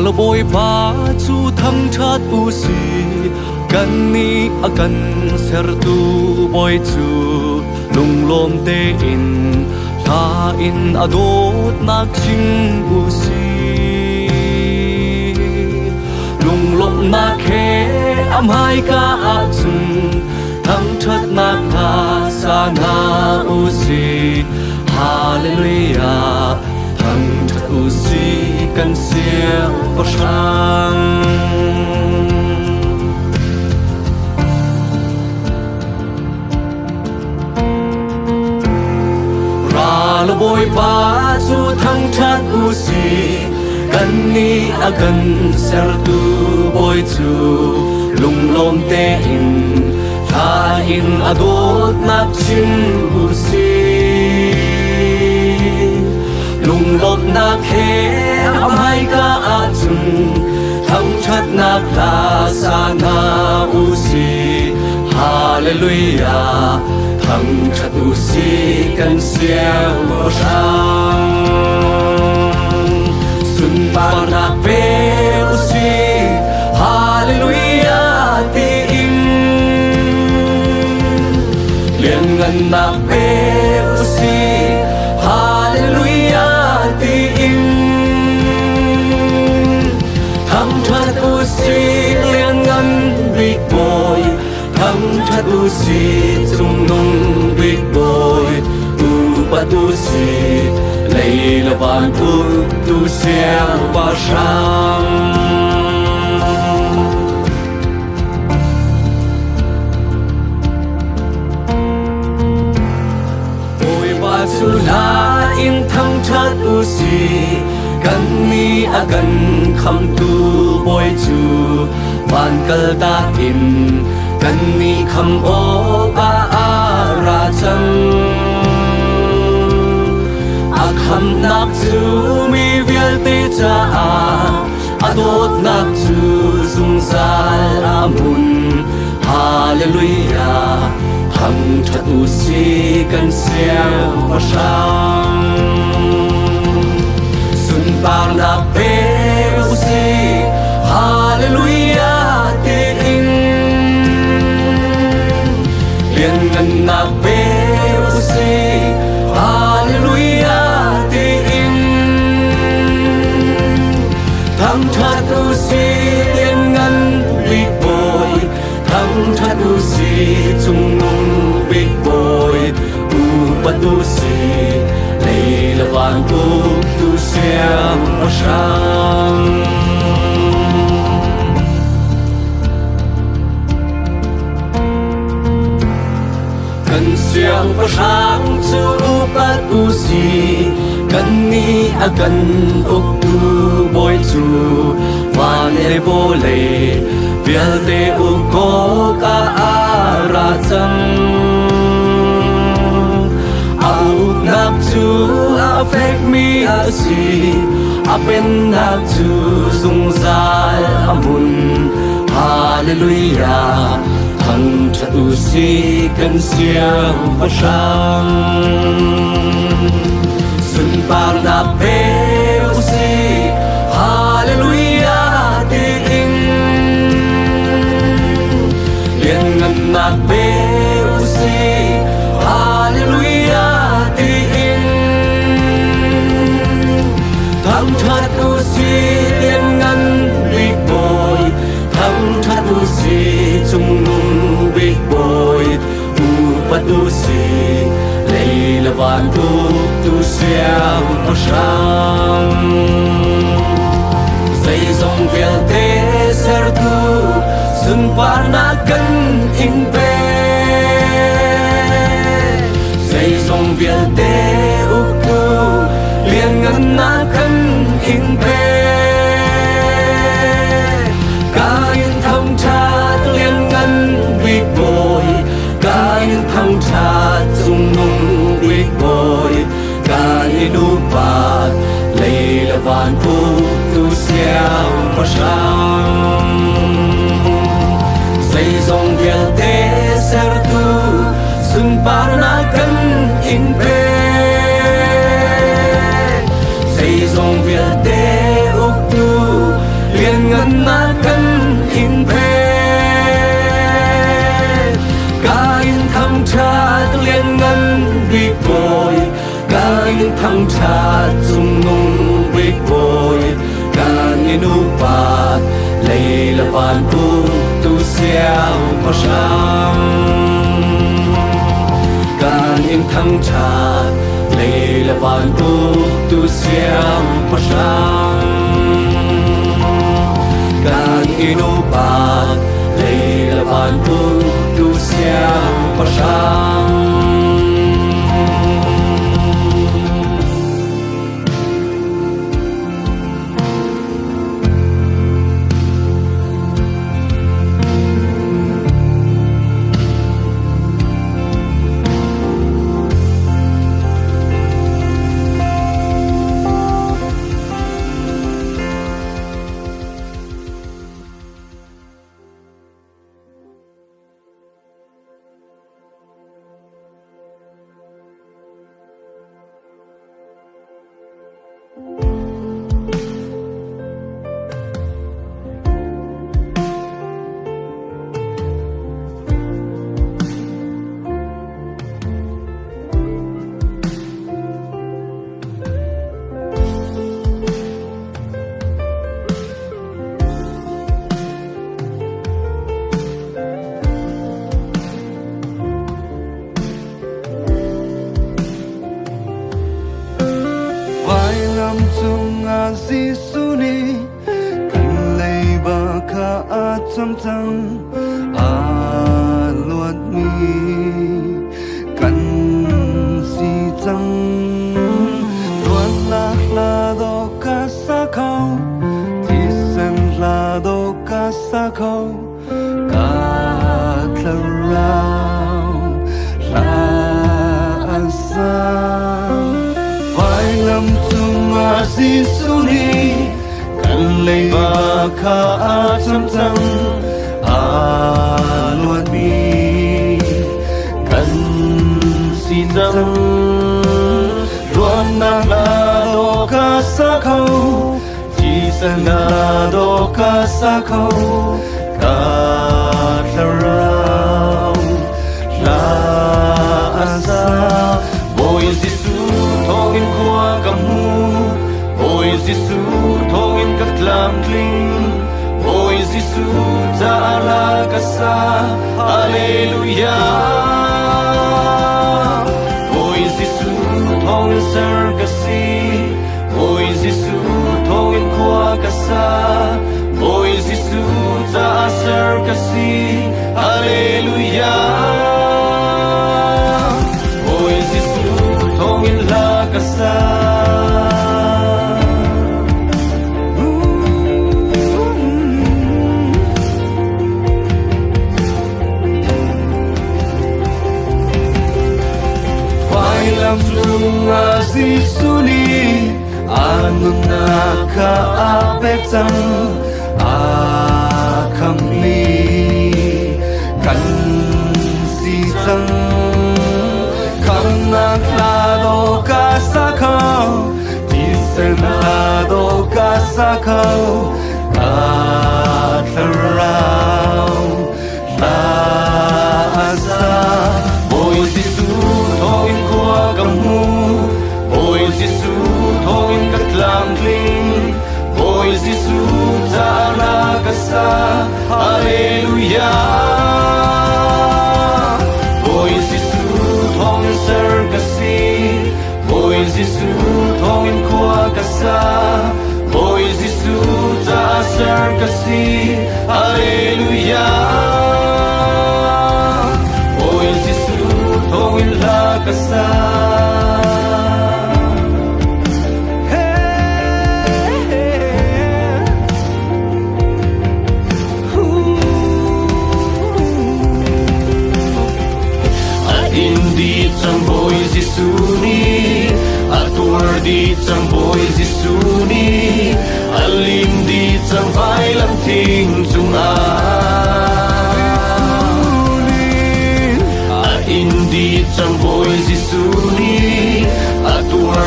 lo boy pa chu thang chat u si kan ni akan ser tu boy chu lung lom te in tha in adot nak ching u si lung lom na khe am hai ka a chung thang chat na ka sa na u si hallelujah thang chat u si kan siêu có sang ra lo boy pa chu thang chat u si kan ni akan ser tu boy chu lung lom te in tha in adot nak chin u si lung lom nak he am hai ka a chung thang chat nak la sa na u si hallelujah thang chat u si kan siêu mo sang sun pa na pe u si hallelujah ti in liên ngân na pe u si hallelujah ti in thang chat u si liên ngân big boy thang chat u si chung nung big boy u pa tu si lấy là van tu siêu ba sang la in thang chat u si kan ni akan kham tu boy chu van kal ta in kan ni kham o a ra chang a kham nak chu mi vial te cha a dot nak chu sung sal amun hallelujah thang chat u si kan siêu pa sang sun par na pe u si hallelujah te in liên ngân na pe u si hallelujah te in thang chat u si liên ngân big boy thang chat u si chung nung big boy u pa tu si lấy là van tu siêu mo sang kan siêu mo sang chu pa tu si kan ni akan uk tu boy chu van le bo le vial te u ko ka ra chang nak chu affect me asi apen nak chu sung sal amun hallelujah thang chat u si kan siêu pa sang sun par na pe u si hallelujah ti in liên ngân na pe u si hallelujah thang chat u si liên ngân big boy thang chat u si chung nung big boy u pa tu si lấy là van tu siêu mo sang dây dòng vial te ser tu sun pa na kan in pe dây dòng vial te u tu liên ngân na kan in pe ka in thang chat liên ngân big boy ka in thang chat chung nung big boy ka in du pa lấy là van tu siêu mo sang dây dòng vial te ser tu sun par na kan in pe dây dòng vial te uk tu ทั้งชาติจุงงงวิกโวยการยินุปาเลยละวานปูตุเสียวพชังการยินทั้งชาติเลยละวานปูตุเสียวพชังการยินุปาเลยละวานปูตุเสียวพชัง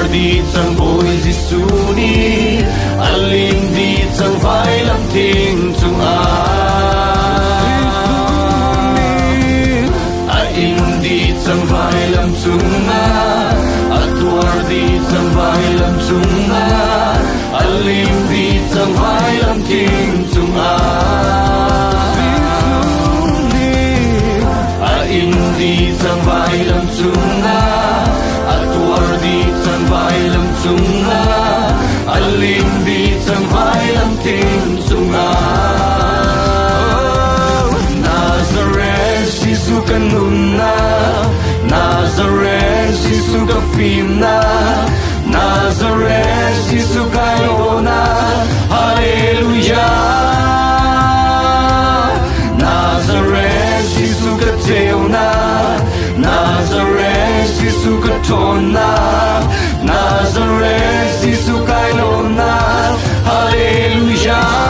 đi chẳng bồi gì su ni alim đi chẳng phải làm thiên chung in đi chẳng phải làm chung tuar đi chẳng chung alim di chẳng vai lam ting chung Nazareth Giêsu kanuna Nazareth Giêsu ka phim na Nazareth Giêsu kailona Hallelujah Nazareth Giêsu ka teona Nazareth Giêsu ka tona Nazareth Giêsu kailona Hallelujah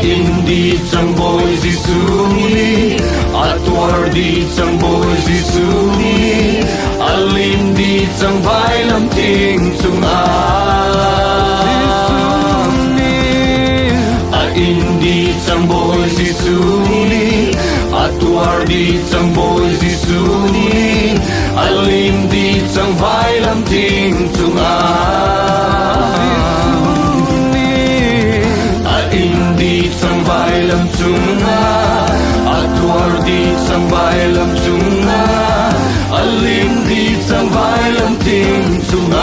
Indi chẳng boy Giêsu ni Atwar di chẳng boy Giêsu ni Alim di chẳng vai lam ting chung Indi chẳng boy Giêsu ni Atwar di chẳng boy Giêsu ni Alim di chẳng vai lam ting chung Indi chẳng vai lam chung Atwar di chẳng vai lam chung Alim di chẳng vai lam ting chung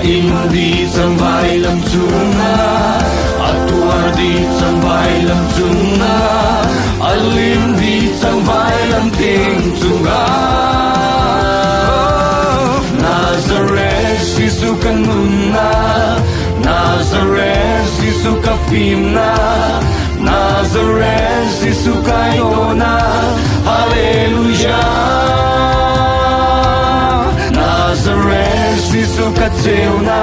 Indi chẳng vai lam chung Atwar di chẳng vai lam chung Alim di chẳng vai lam ting chung Nazareth Giêsu kanuna Nazareth Giêsu ka phim na Nazareth Giêsu kailona Hallelujah Nazareth Giêsu ka teona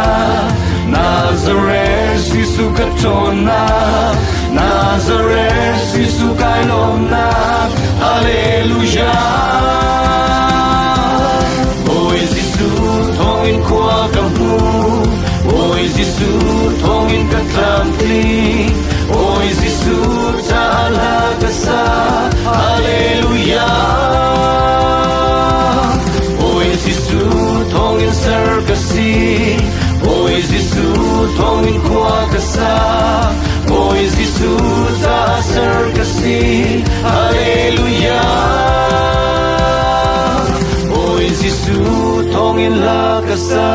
Nazareth Giêsu ka tona Nazareth Giêsu kailona Hallelujah Thongin kwa kampu Oi Giêsu thongin ka tramtli Oi Giêsu ta'ala kasa Hallelujah Oi Giêsu thongin ser kasi Oi Giêsu thongin kwa kasa Oi Giêsu ta ser kasi Hallelujah Oi Giêsu thongin la kasa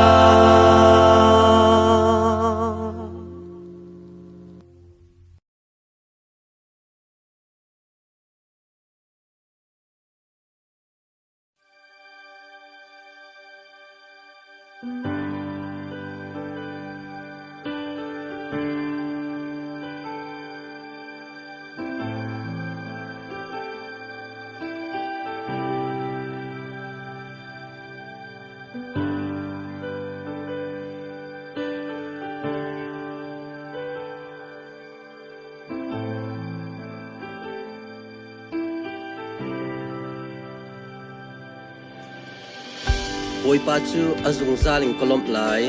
Oi pa chu azung zaling kolom lai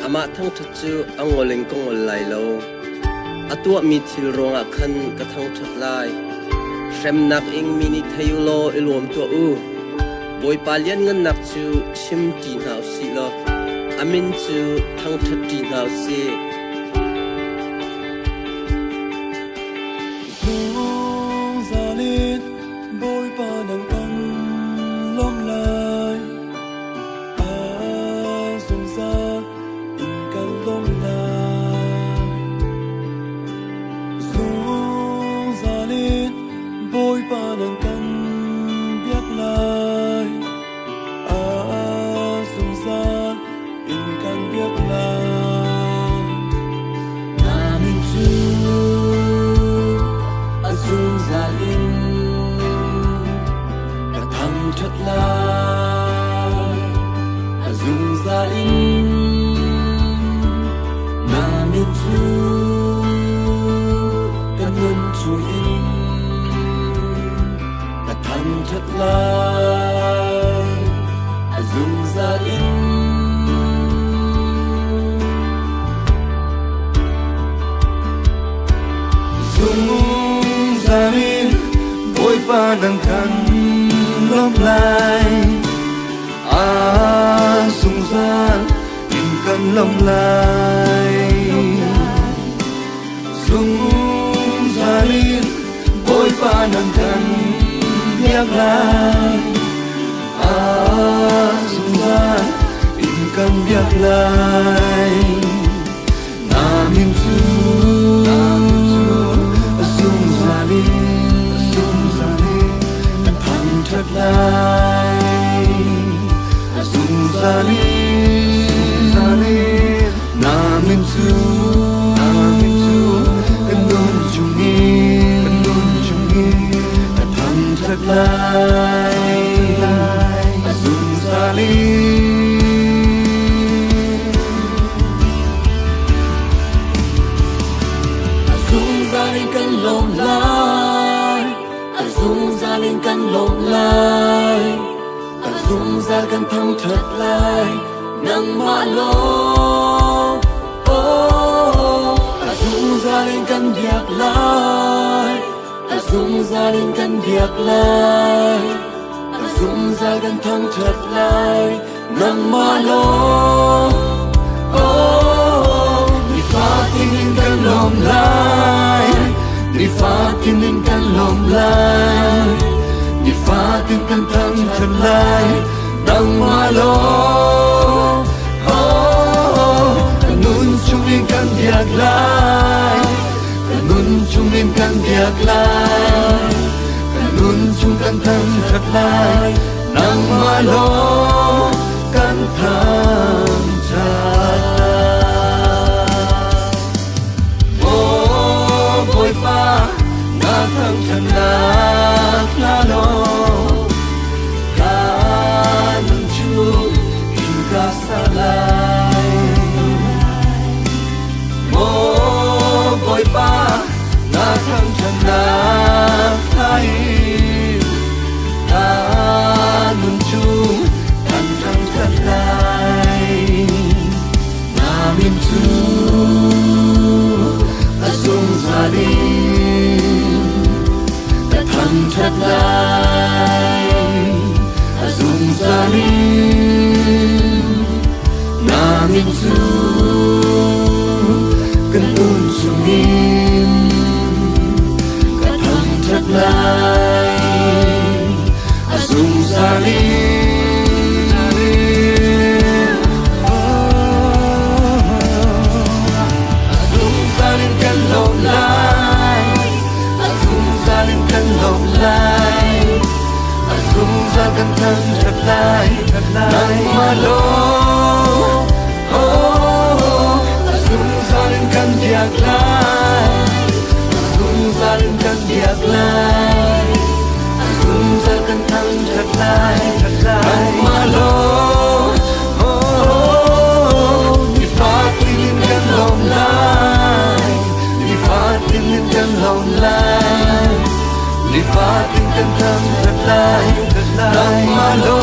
ama thang that chu angoling kongol lai lo atua mi thil ronga khan ka thang that lai shrem nak ing mini thayulo ilom to u boi palian ngan nak chu sim ti nau si lo amin chu thang that ti nau si Zung zalit boi pa nang kan lom lai Nang kan lom lai sung san in kan lom lai sung salin boy pa nang kan biak lai Sungzan in kan biak lai Namin tu Sungzani Thang thật lai Sungzani Namin tu Kanun chungin Thang thật lai Sungzani Kan lom lai Azung zaling kan lom lai Azung zal kan thang thật lai Nang ma lo Azung zaling kan biak lai Azung zaling kan biak lai Azung zal kan thang thật lai Nang ma lo Ni fatin kan lom lai Ni fatin kan lom lai Ni fatin kan thang thật lai Nang ma lo Kanun chung linh kan biak lai Kanun chung linh kan biak lai Kanun chung kan thang thật lai Nang ma lo kan thang thật Boy pa na thang chân na lo Kanun chung in ka sa lai Boy pa na thang chân na lai Kanun chung kan thang thật lai Namin tu Azung zalim Thang thật lai Azung zalim Namin tu Kanun chungin Thang thật lai Azung zalim Kan lom lai Azung zalim kan lom lai Azung zal kan thang thật lai Nang ma lo Azung zalim kan biak lai Azung zalim kan biak lai Azung zal kan thang thật lai Nang ma lo Ni fatin kan lom lai Ni fatin kan lom lai Ni fatin kan thang thật lai Nang ma lo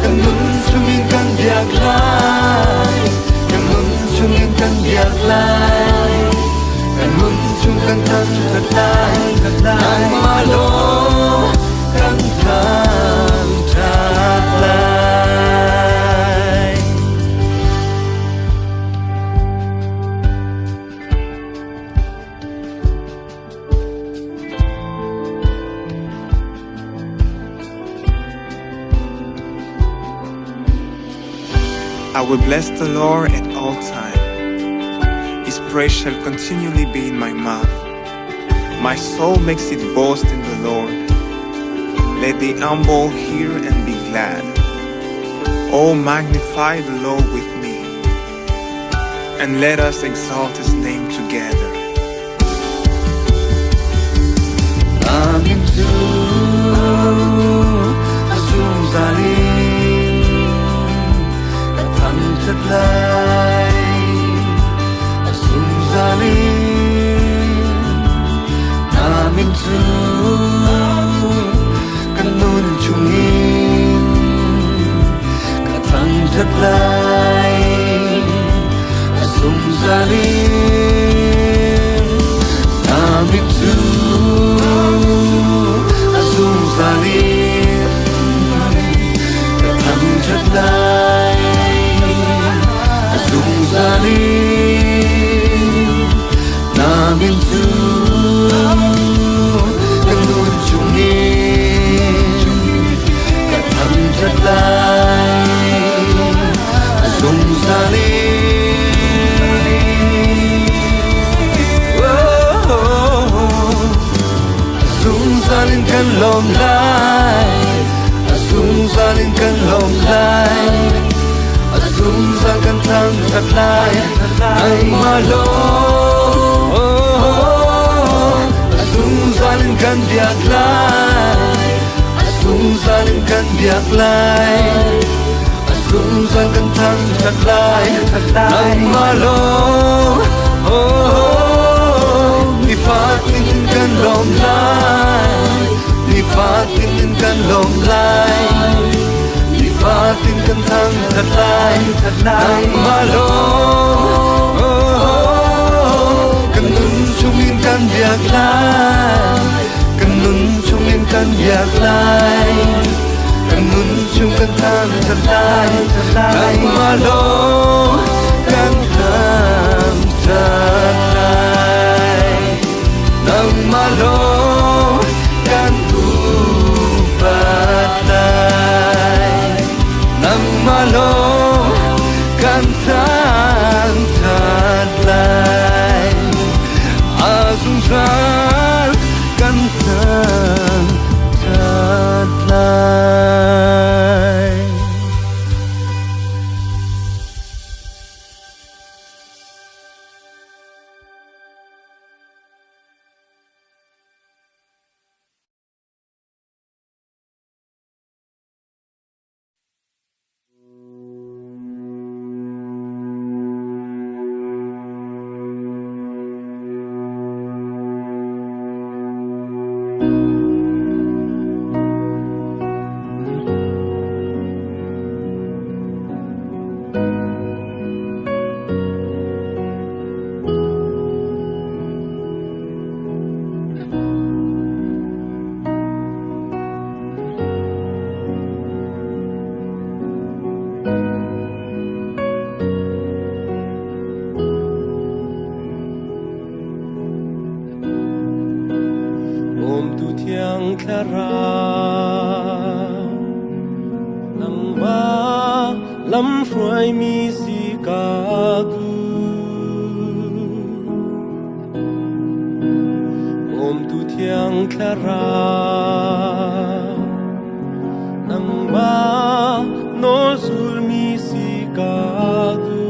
Kanun chungin kan biak lai Kanun chungin kan biak lai Kanun chung kan thang thật lai Nang ma lo kan thang thật lai I will bless the Lord at all times. His praise shall continually be in my mouth. My soul makes its boast in the Lord. Let the humble hear and be glad. Oh, magnify the Lord with me, and let us exalt His name together. Amin tu Azung zalim Thang thật lai Azung zalim Amin tu Kanun chungin Thang thật lai Azung zalim Amin tu Azung zalim Thang thật lai Azung zalim Namin tu zaling kan lom lai Asung zaling kan lom lai Asung zal kan thang thật lai Ay malo Asung zaling kan biak lai Asung zaling kan biak lai Asung zal kan thang thật lai Ay malo Ni fatin kan lom lai Ni fatin kan lom lai Ni fatin kan thang thật lai Ay malo Kan nun chung in kan biak lai Kan nun chung in kan biak lai Kan nun chung kan thang thật lai Ay malo Kan thang thật lai Nang malo Kan upat lai Nang malo Kan thang thật lai Asung zal Kan thang thật lai Lâm phơi mi si ca tu Om tu thiang klara Nang ba no sul mi si ca tu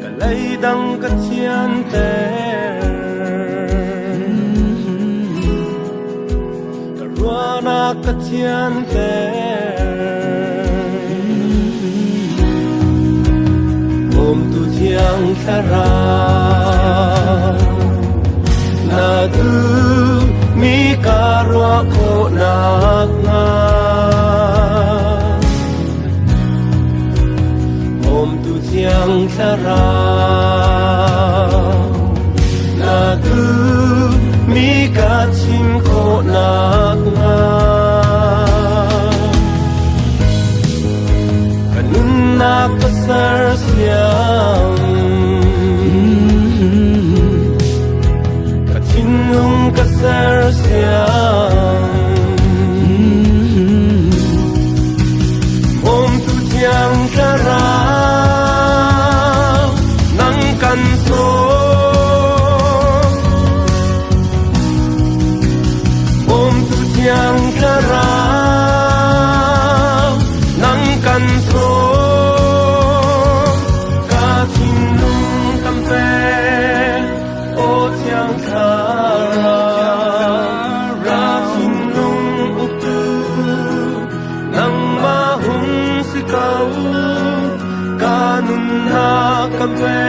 Kalay dang katyan te Katyan te Om tu thiang klara Na tu mi karwa ko nak nga Om tu thiang klara Na tu mi kachim ko nak nga Kanun na pasar siyang Katinung kasar siyang Om tu tiang kara Nang kanso Yang kara nang kanso katinung kampe o yang kara katinung utu nang mahung sikau kanun na kampe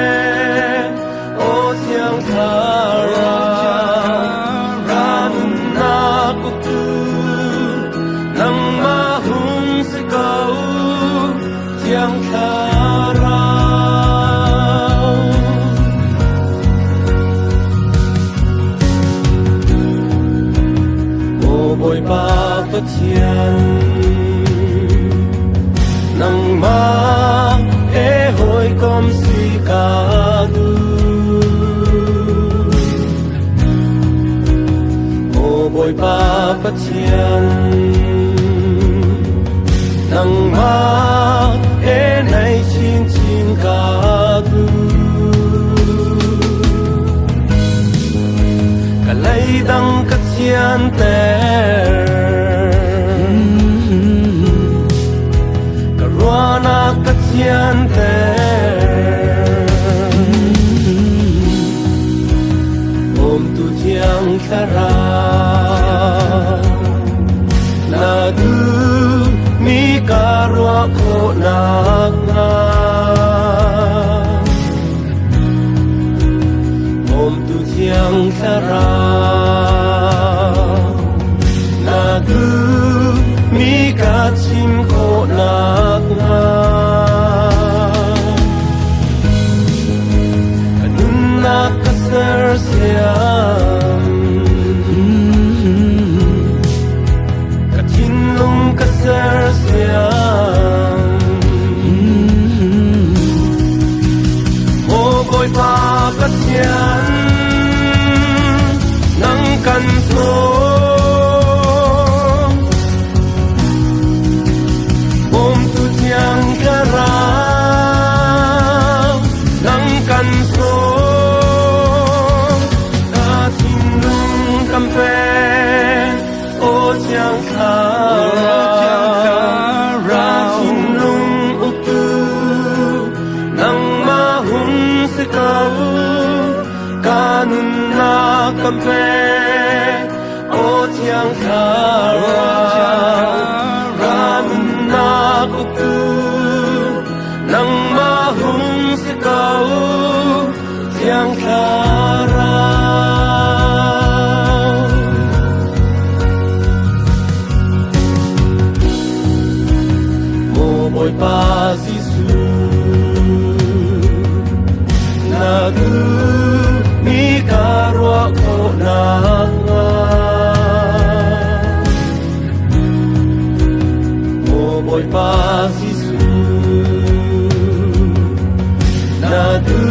o yang kara Yang karau O boy pa patian Nang ma e hoy kom si ka du O boy pa patian Nang ma e nay chin chin ka du thiên tê Karwana ka thiên tê Om tu thiang khara Na du mi karwa ko nak nga Om tu thiang khara Na du mi ka chim ko nak nga Kanun na ka ser siam Ka tin lung ka ser siam Mo boy pa ka sian Nang kan so Om tu thiang khara Nang kan so Ta tin lung kam pe O thiang khara Ra tin lung utu Nang ma hun se kau Kanun na kam pe O thiang khara Ranun na utu Nang ma hun se kau Thiang khara Mo boy pa Giêsu Na du mi karwa ko na nga Mo boy pa Giêsu Na du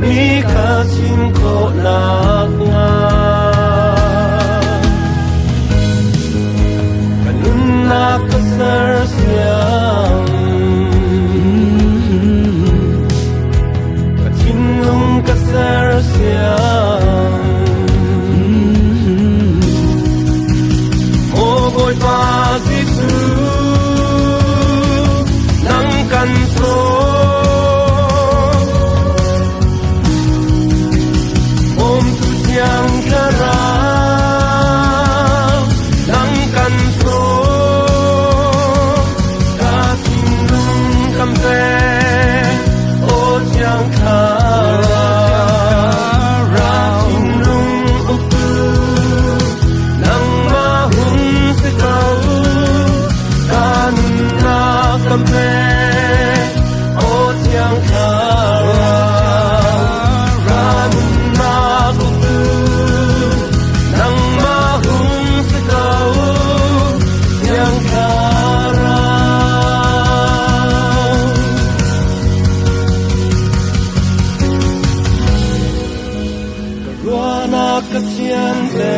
mi ka chim ko na nga Kanun na ka ser siam Ka tin lung ka ser siam Mo boy pa Giêsu Nang kan so Om tu thiang khara Nang kan so Ka tin lung kam pe O thiang khara Ra tin lung utu Nang ma hun se kau Kanun na kam pe O thiang khara Ranun na utu Nang ma hun se kau Thiang khara Karwana ka thian te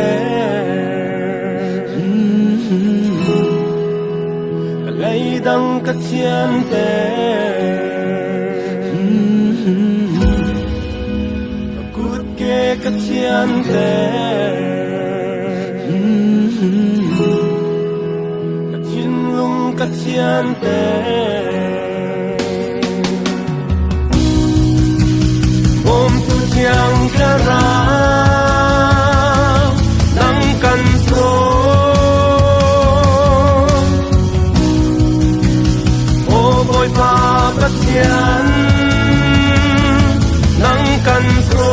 Kalay dang ka thian te Kakut ke ka thian te Ka tin lung ka thian te Om tu thiang khara Nang kan so O boy pa ka thian Nang kan so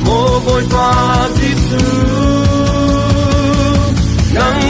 Mo boy pa Giêsu Nang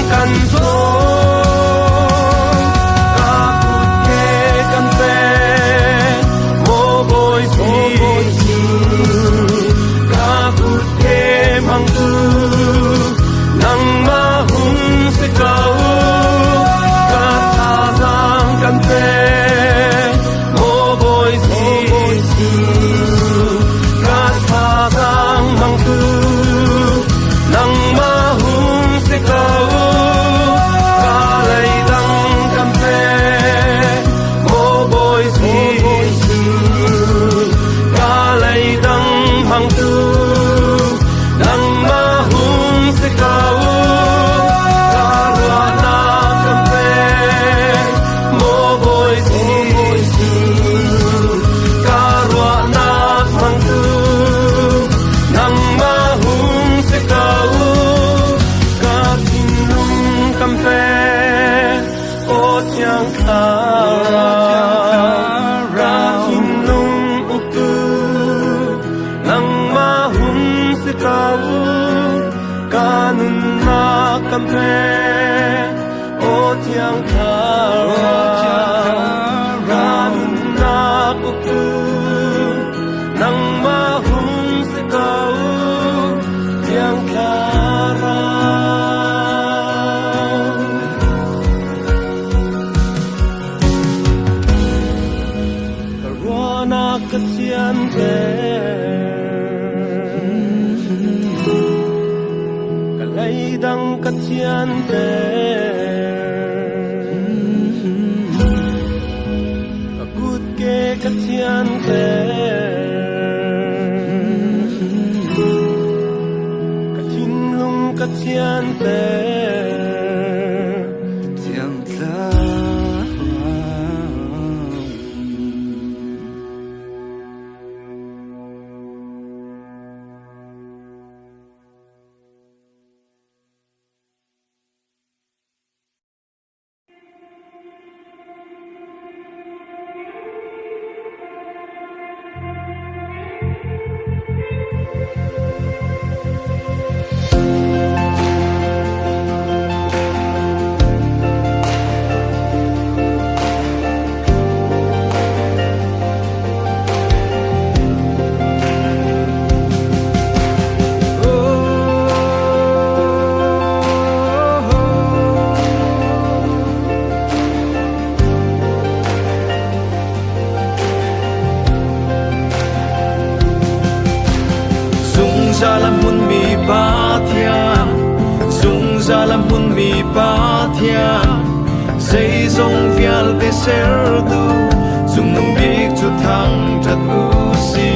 kuku nang mahum se kau yang klara Karwana kesian Kalaidang kesian Kesian Kacinlung kesian Tiang Zalam hun mi ba thian Dung zalam hun mi ba thian Say zong vial te ser tu Dung nung big chu thang chat u si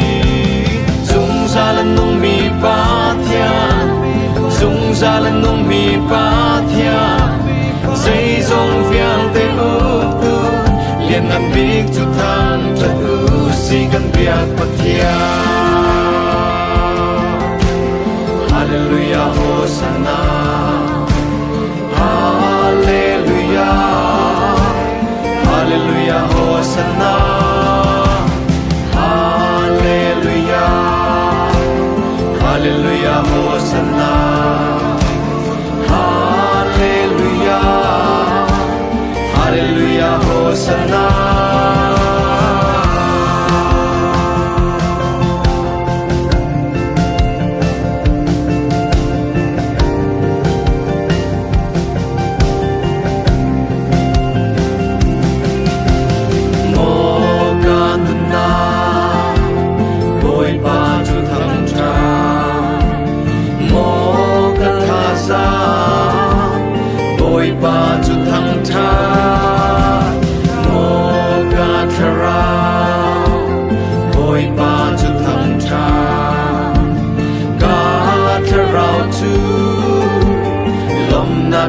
Dung zalam nung mi ba thian Dung zalam nung mi ba thian Say zong vial te u tu Lien ngan big chu thang chat u si Gan biak pa thian Hallelujah, Hosanna. Hallelujah. Hallelujah, Hosanna. Hallelujah. Hallelujah, Hosanna. Hallelujah. Hallelujah, Hosanna.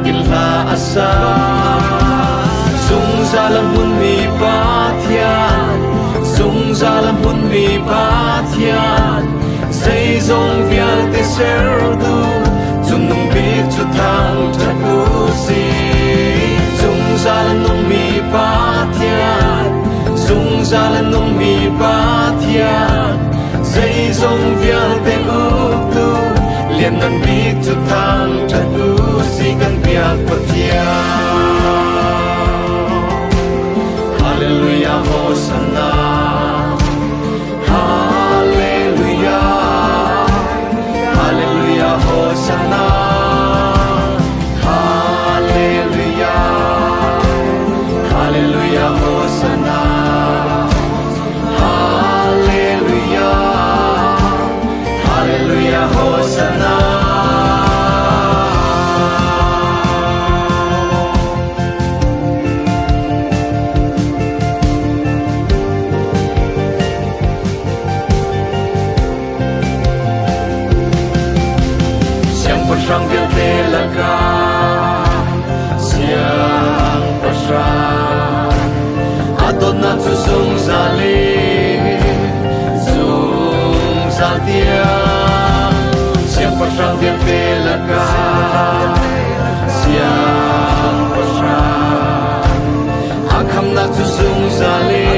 Gilha asa Sung zalam hun mi ba thian Sung zalam hun mi ba thian Say zong vial te ser du Sung nung big chu thang chat u si Sung zalam nung mi ba thian Sung zalam nung mi ba thian Say zong vial te u du Lien ngan big chu thang chat u si Gan biak pa Hallelujah, Hosanna. Hallelujah. Hallelujah, Hosanna. Hallelujah. Hallelujah, Hosanna. Hallelujah. Hallelujah, Hosanna. Sang bial te laka siang pasra Adon na chu sung zali Sung zatia Siang pasang bial te laka siang pasra Akham na chu sung zali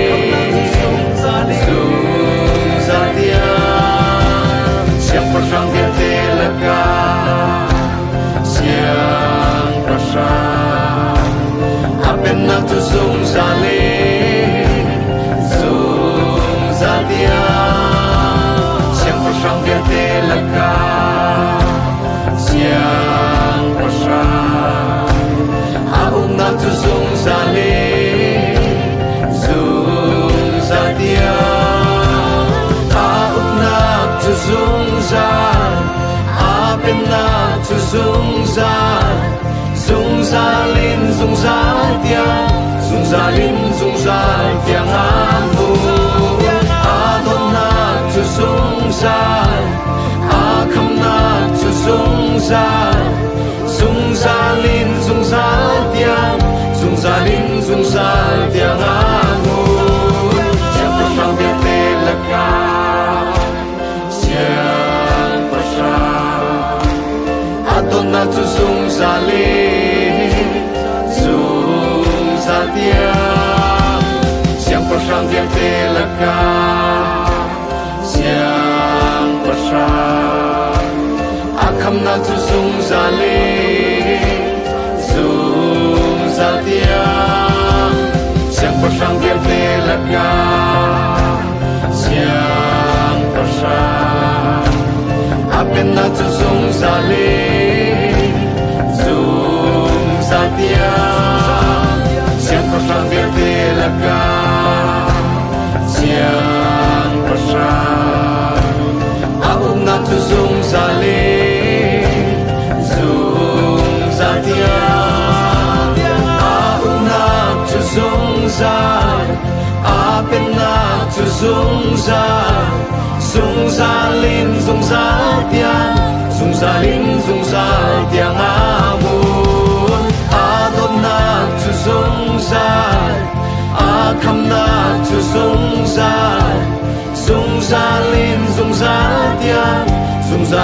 Sung zatia Siang pasang bial te laka Siang prasha Apen na tu sung zali Sung dung sa lin dung sa tiếng amu Adona chu dung sa Akamna chu dung sa lin dung sa lin dung sa tiếng amu Siang pasang biar telaka Siang pasang Adona chu dung sa lin dung sa tiếng Siang pasang biar telaka Siang pasang Akamna chu dung sa lin dung sa tiếng Siang pasang biar telaka Siang pasang Apen na chu dung sa lin dung sa tiếng Siang pasang biar telaka Siang pasang Aum na chu dung sa lin dung sa tiếng Aum na chu dung sa Apen na chu dung sa lin dung sa tiếng dung sa tiếng amun Adon na chu dung sa Akam na chu dung sa lin dung sa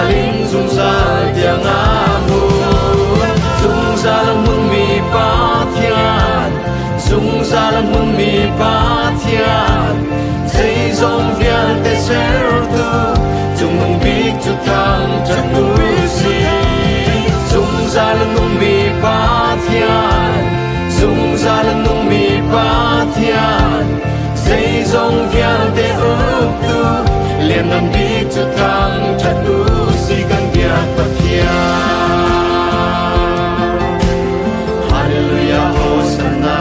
lin dung sa tiếng amun dung sa lam mừng mi pa thian dung sa lam mừng mi pa thian xây dòng viên te ser tu dung mừng bi chu thang chân núi si dung sa lam mừng mi pa thian dung sa lam mừng mi pa thian xây dòng viên te ước tu liền nằm bi chu thang chân núi si gan viên pa thian Hallelujah Hosanna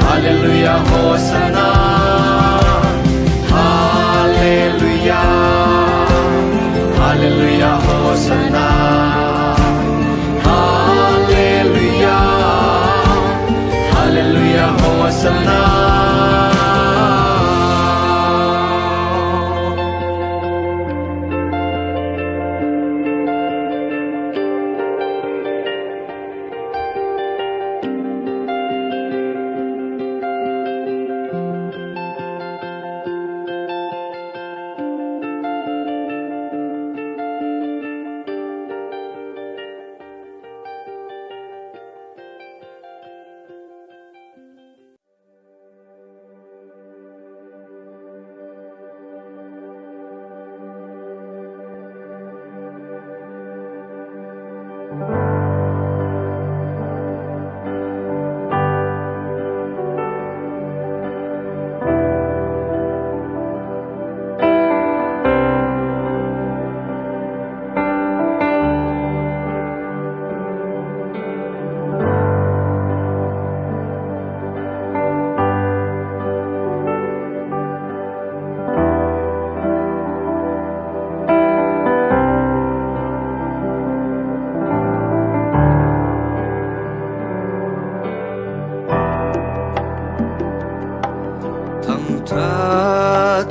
Hallelujah, Hosanna, Hallelujah, Hallelujah, Hosanna, Hallelujah, Hallelujah, Hosanna.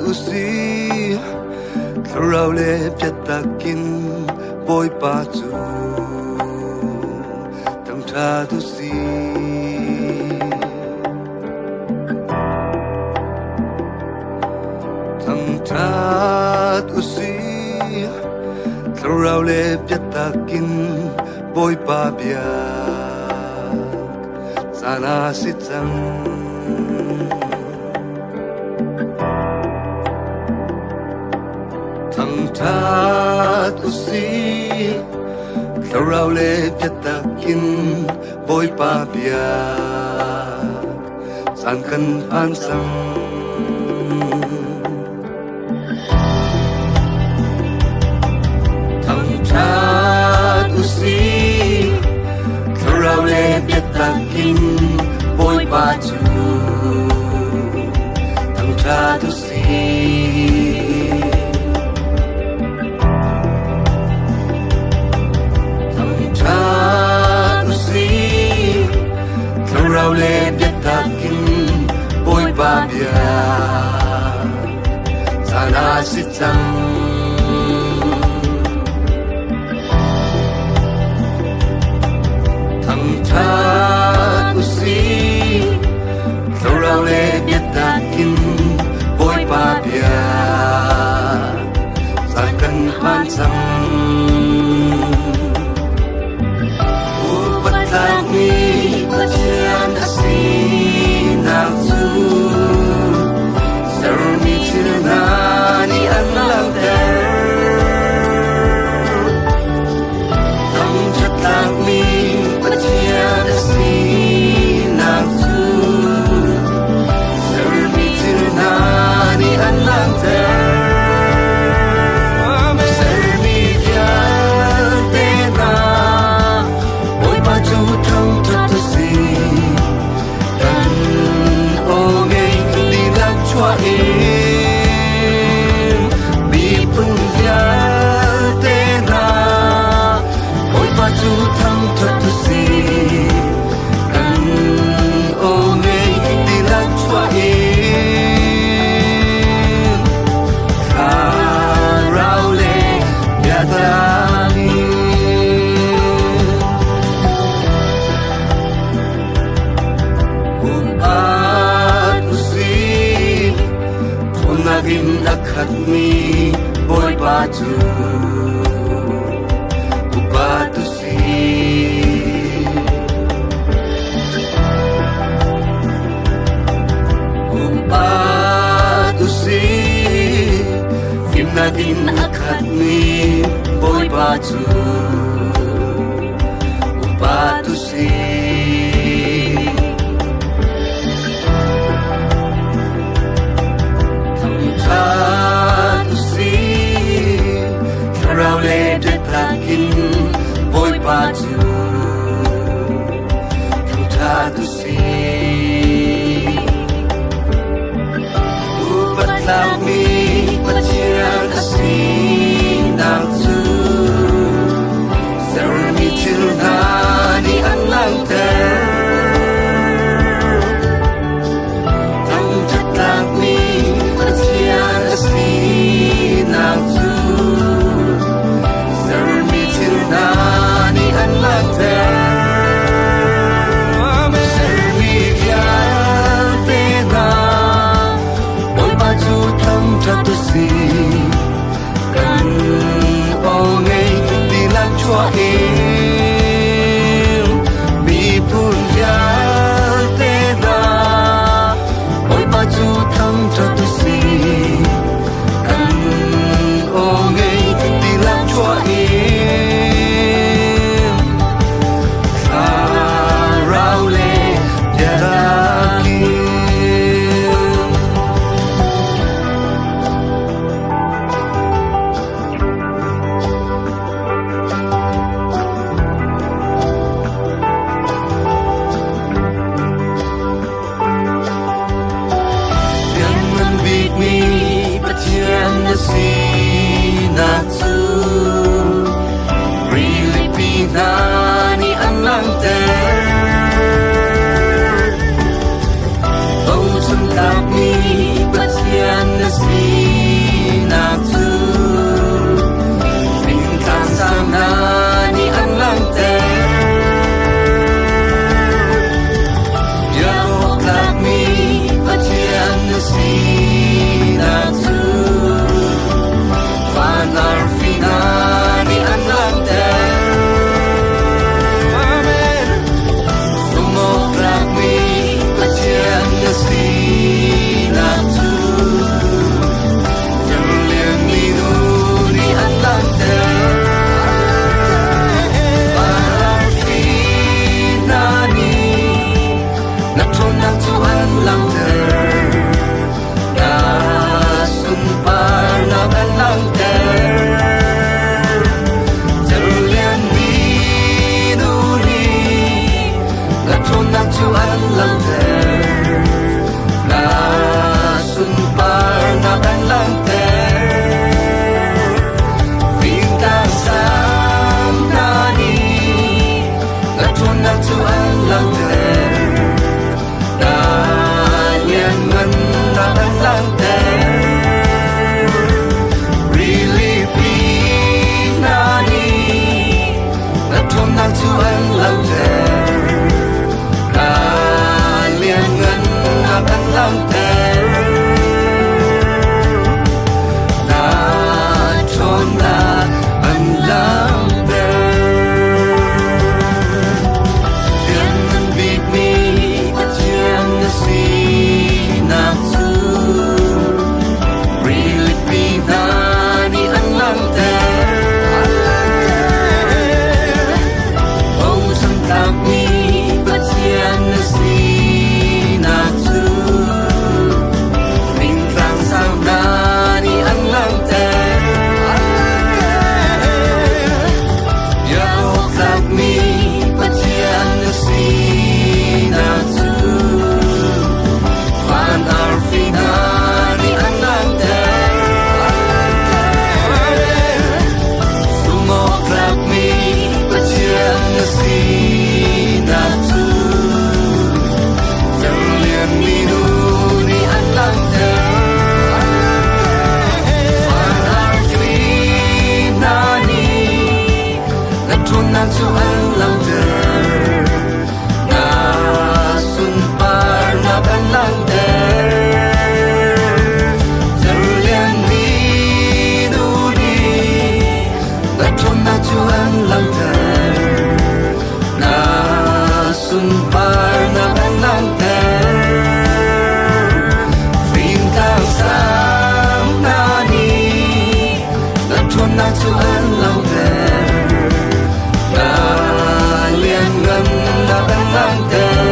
Usi Thurau le piatakin boy patu Tang tra usi Tang tra usi Thurau le piatakin boy pa bia Sana sitang Tat usi Thurau le piatakin boy pa bia San kan pansang Thang tat usi Thurau le piatakin boy pa tu Thang tat usi สิจังทำชาตุสีเราเล่เบียดตากินบอยปาเบียสายกันผ่านซ้ำอุปทานนี้ปัจจัยสีนักสู้ Nani ang lang Tam chatang mi Pachiya na si Nang su Sarmi nani ang lang Sarmi vyal te na Boy pa chu thong chat si Kan o ngay di lang chua Chú thăm thật tu si cần ô ngay đi lạc cho em khá rau lệ nhà ta đi cùng át tu si thôn nagin akhat mi boy ba chú ba tu Naging akad ni boy batu batu si Tatu si Karau le deplakin boy batu Tatu si Upatlaw mi Pachiyan asi nang su Sarmi nani ang lang Tam chatang mi Pachiyan asi nang su Sarmi nani ang lang Sarmi vyal te na Boy ba chu tham chat tu si Kan o ngay di lang chua em Bi pun vyal te na Boy ba chu tham chat tu si Kan o ngay di lang chua em Sa rau le yara si natsu really pinani ang lang Ocean kami Batsian na si natsu Tingkang sana ni ang lang Yako kami Batsian na si natsu Narfinani ang lang Amen Sumokrak mi Pachiyan na si Natsu Julian Minuni ang lang Narfinani Natunang tuan lang Nasumpar na ang lang Chuan lang na sunpar na kan lang Bintang sang nani na chuan lang na yan man par na lang ter Vinh tao sam na ni Na thôn na chu an lang ter Na liên ngân na lang ter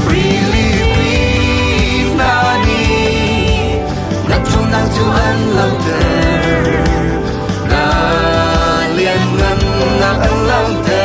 Really breathe na ni Na thôn na chu an lang ter Na liên ngân na lang ter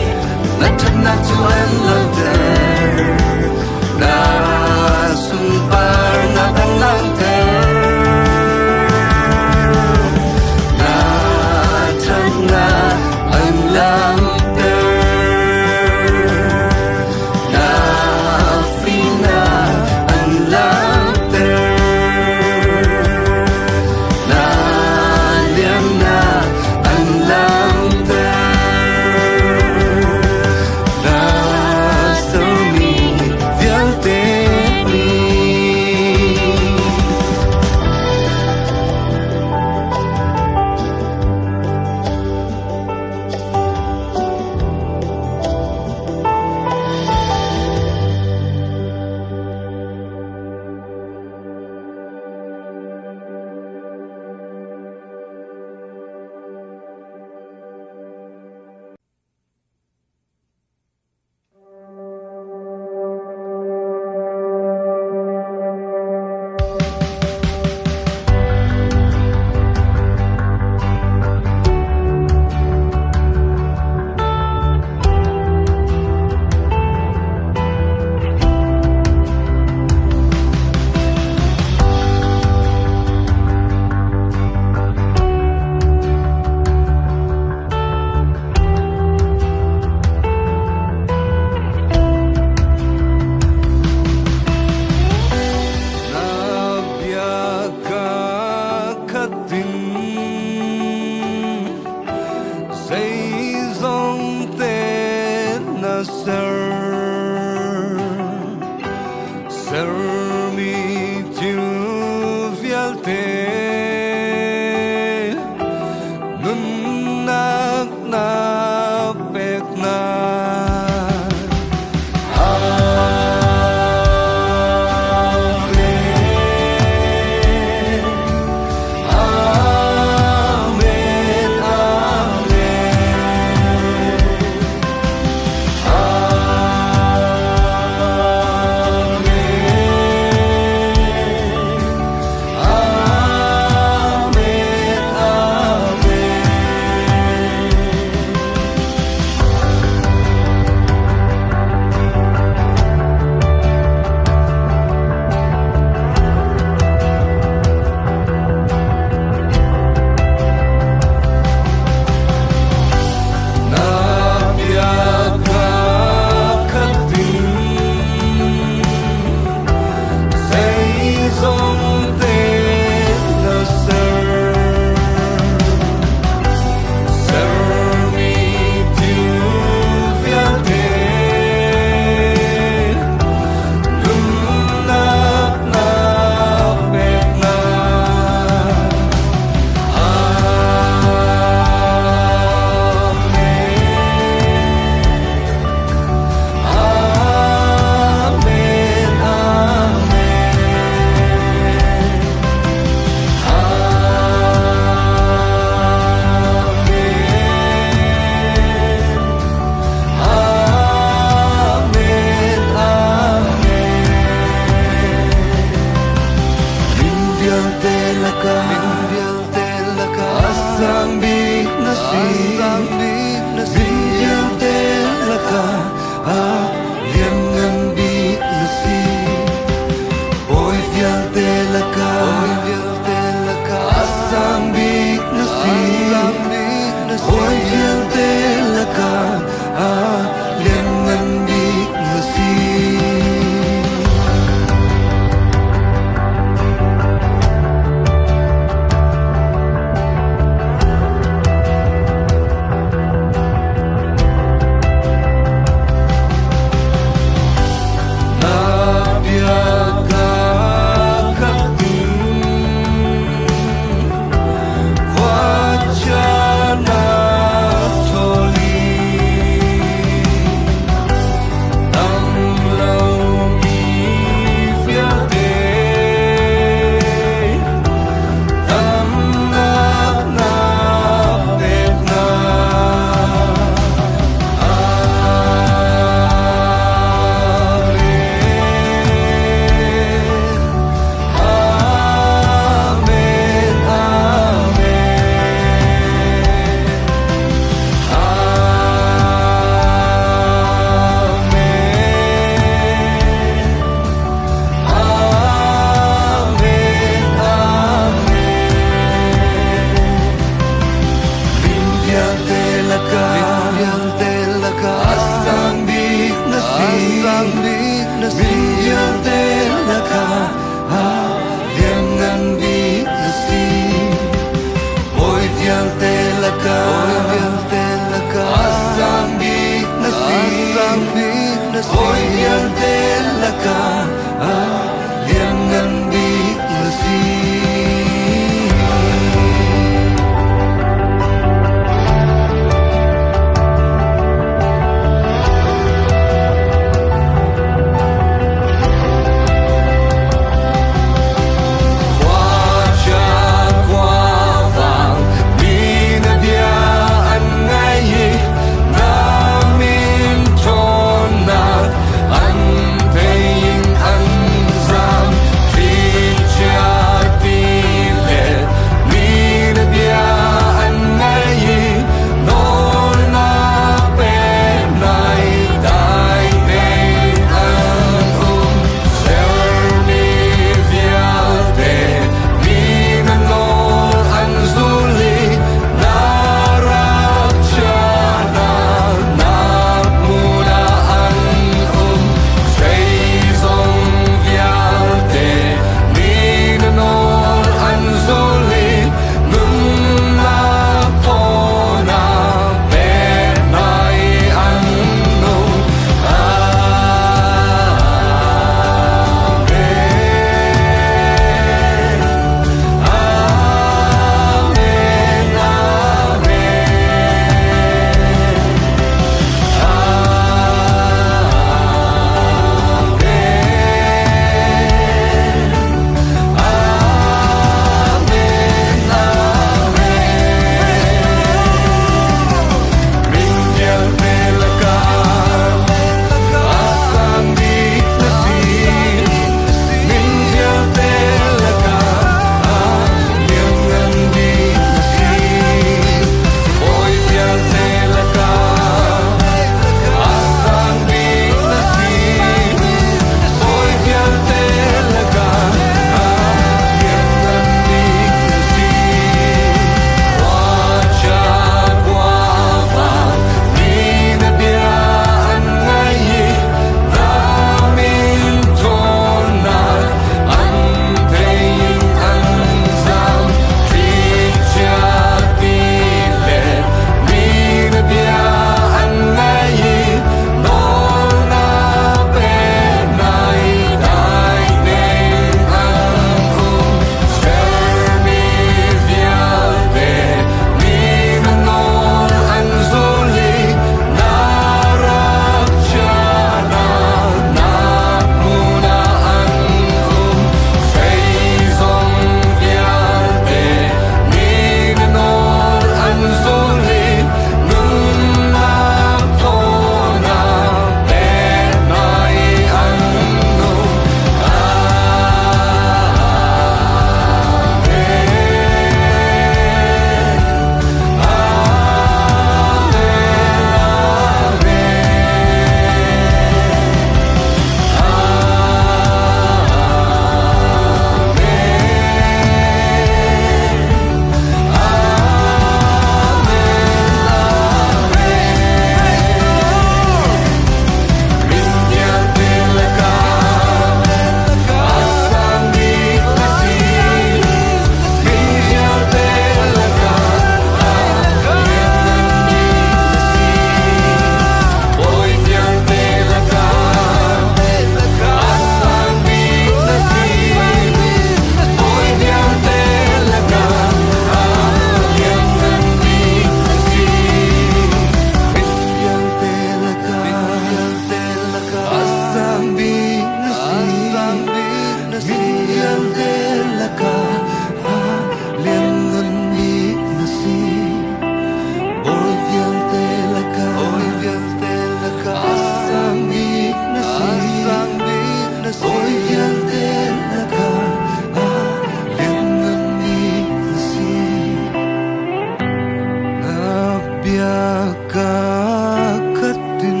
katin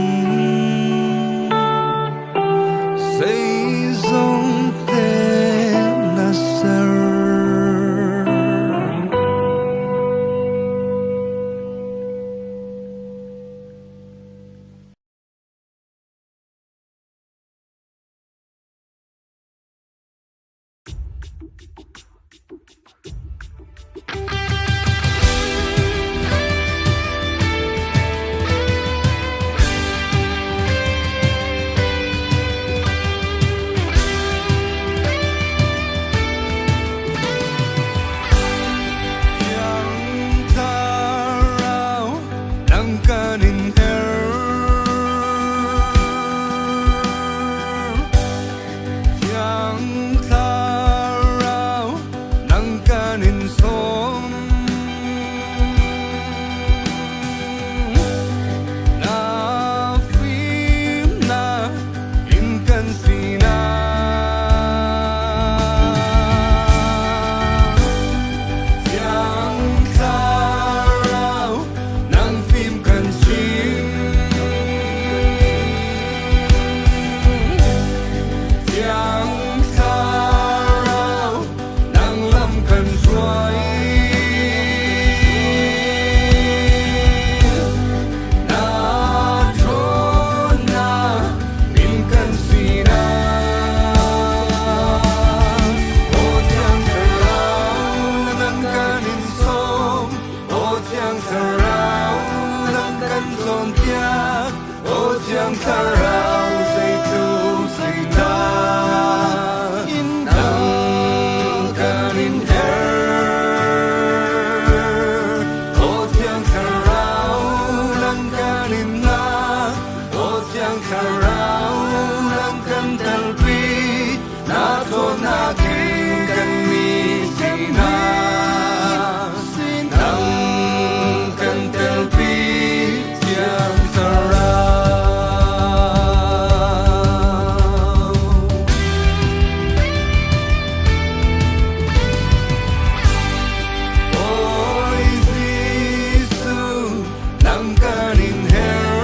say zong te nasar Nang kanin her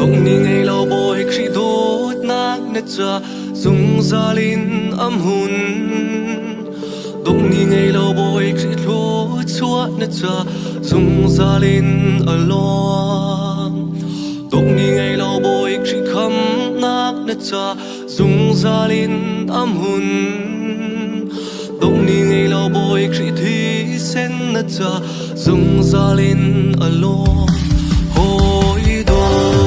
Dong ni ngay lao boy khi đốt nát nét cha Dung gia linh âm hồn Dong ni ngay lao boy khi đốt chuột nét cha Dung gia linh ở loang Dong ni ngay lao boy khi khăm nát nét cha Dung gia linh âm hồn Dong ni ngay lao boy khi thi sen nét cha Dung gia linh ở loang Hoi do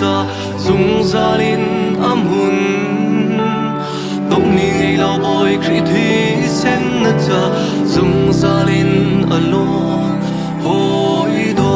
cha zung zalin amun Tông ni ngay lao boy kri thi sen na cha zung zalin alo hoi do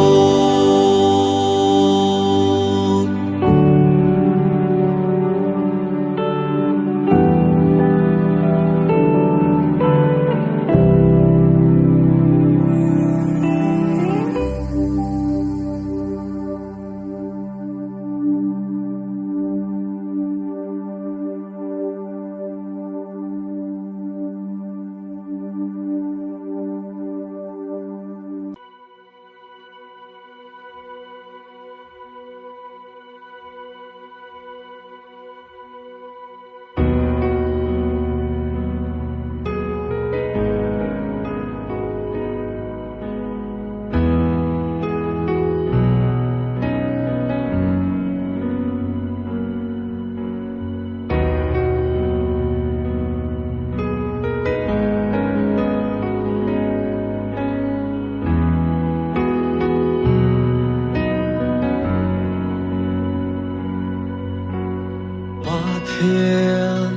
Thiên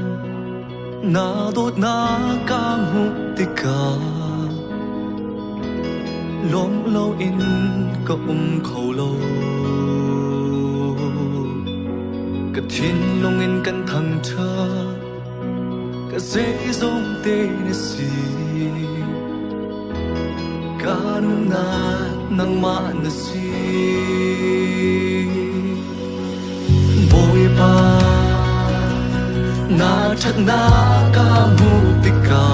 na đốt na ca mục tika lom lâu in ka khẩu lâu ka thiên long in kan thăng cha ka dễ dông tê na si ka nung na nang ma na si boy pa na thật na ca mu tika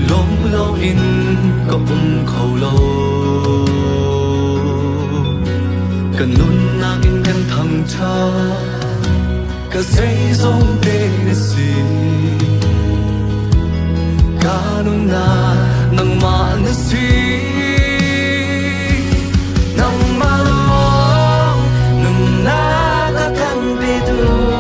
lom lâu in có khẩu lâu cần nun na inกันthăng cha cả dây dông tê na si ca nun na nang ma na si nang ma lo nang na ta kan be tu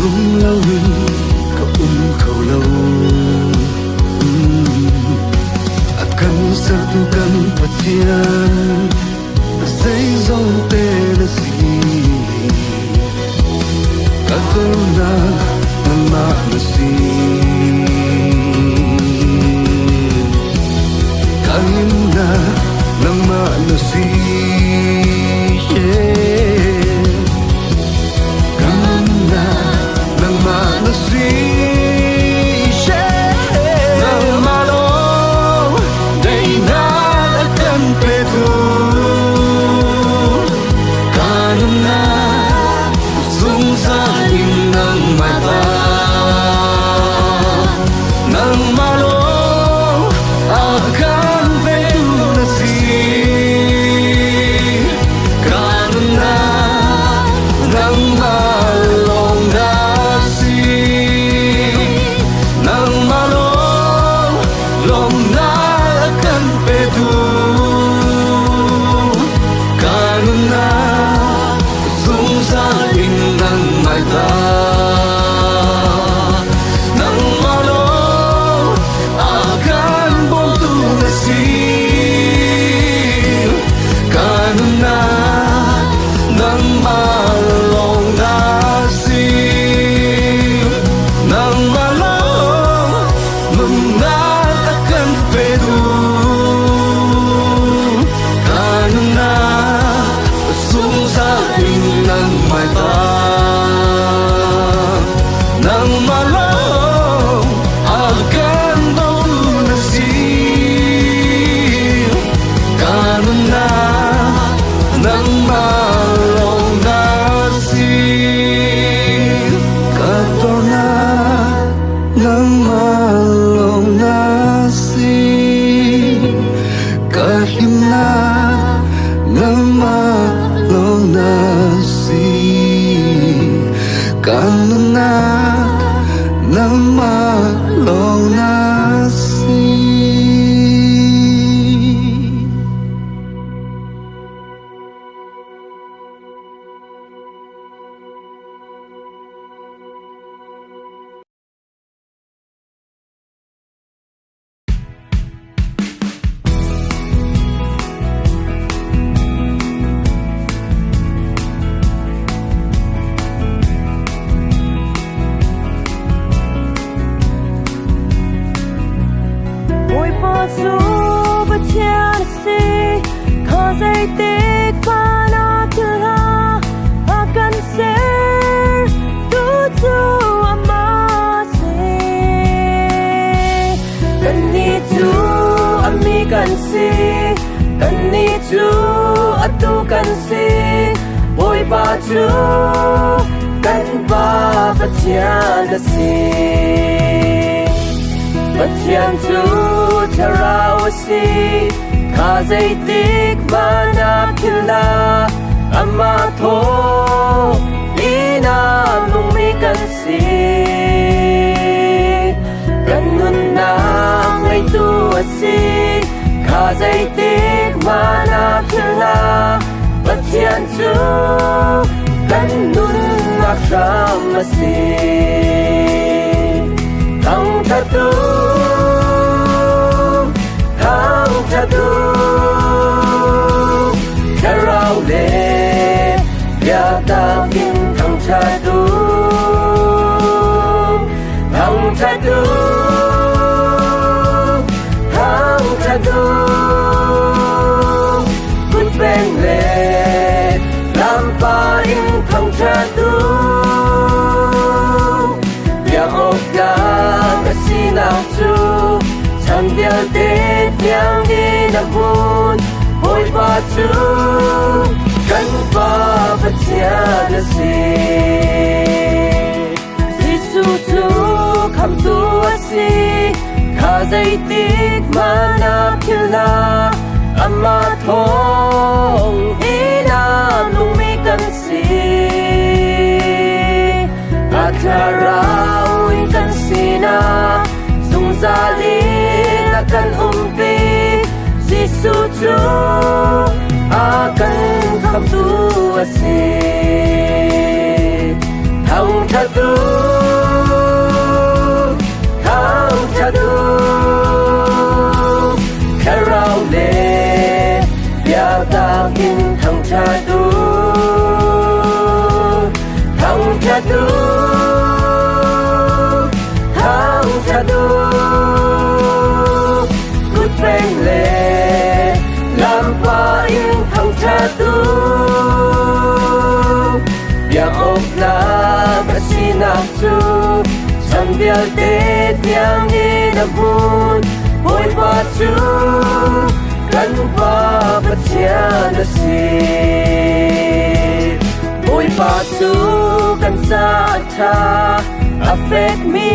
cũng lâu cũng khâu lâu akan sertukan patian say dòng tê na si katorna nama na si kain na nama na si akan kham tu ase thang thatu thang cha du gut beng le lam pa in thang cha du ya op la ka sina chu san bial te tiang ni na bun boy pa chu kan pa pa chia na si boy pa chu kan sa cha affect me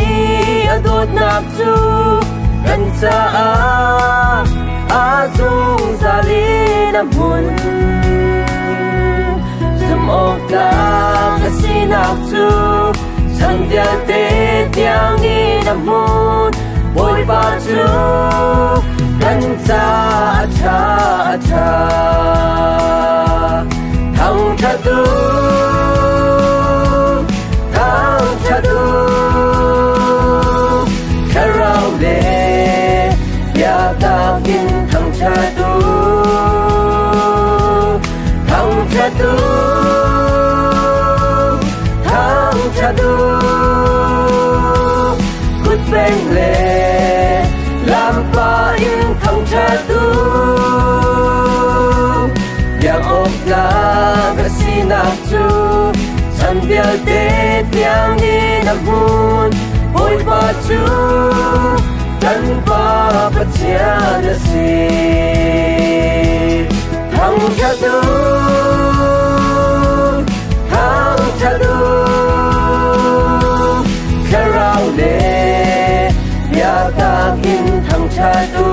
adot na chu kan sa a zung zali na bun zum ok la ka sina chu san bial te tiang ni na bun boy pa chu kan sa cha cha thang cha du karao le ya ta kin thang cha du good bang le lam pa in thang cha du ya op la ka sina chu san bial te tiang ni na bun boy pa chu kan pa pa chia na si thang cha du karao le ya ta kin thang cha du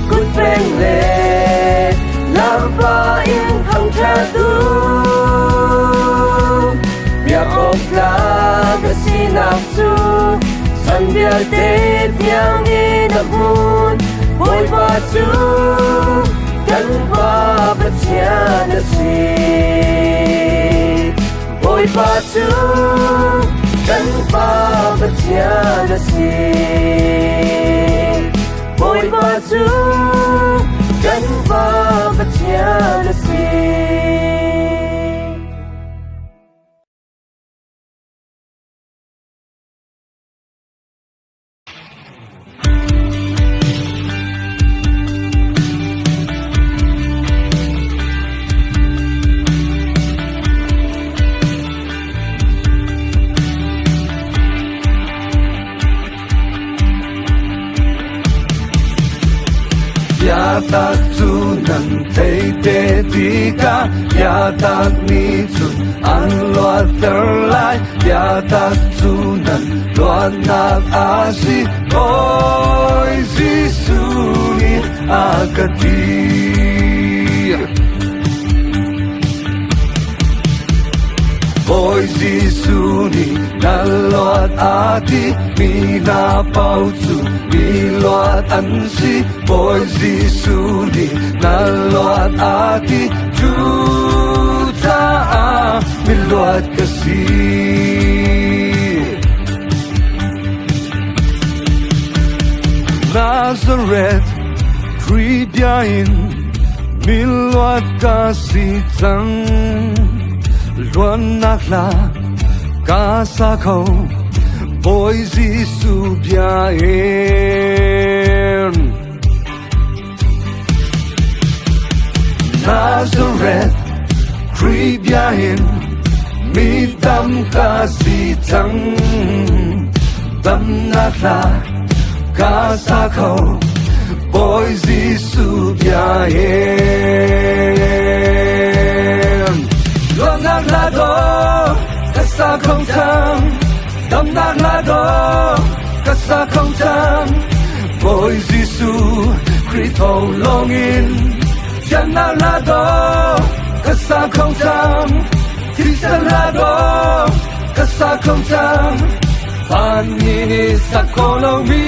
good bang le lam pa in thang cha du ya op la ka sina chu san bial te tiang ni na bun boy pa chu kan pa pa chia na si boy pa chu kan pa pa chia na si boy pa chu kan pa pa chia na si ya tak chu nan thei te ti ka ya tak ni chu an lo ter lai ya tak chu nan lo na a si oi jisu ni akati oi jisu ni na lo ati mi na pau chu mi lo an si oi jisu ni na lo ati chu ta mi lo ka si Nazareth Kribiain mi lo ka si tang luan nakla ka sa khâu boy jisu biain Nazareth Kribiain mi tam ka si tang tam nakla ka sa khâu boy jisu biain luan nakla do ka sa khâu tang tam nakla do ka sa khâu tang boy jisu Krito longin Yan nakla do ka sa khâu tang Tisan la do ka sa khâu tang Phan ni sa kolong mi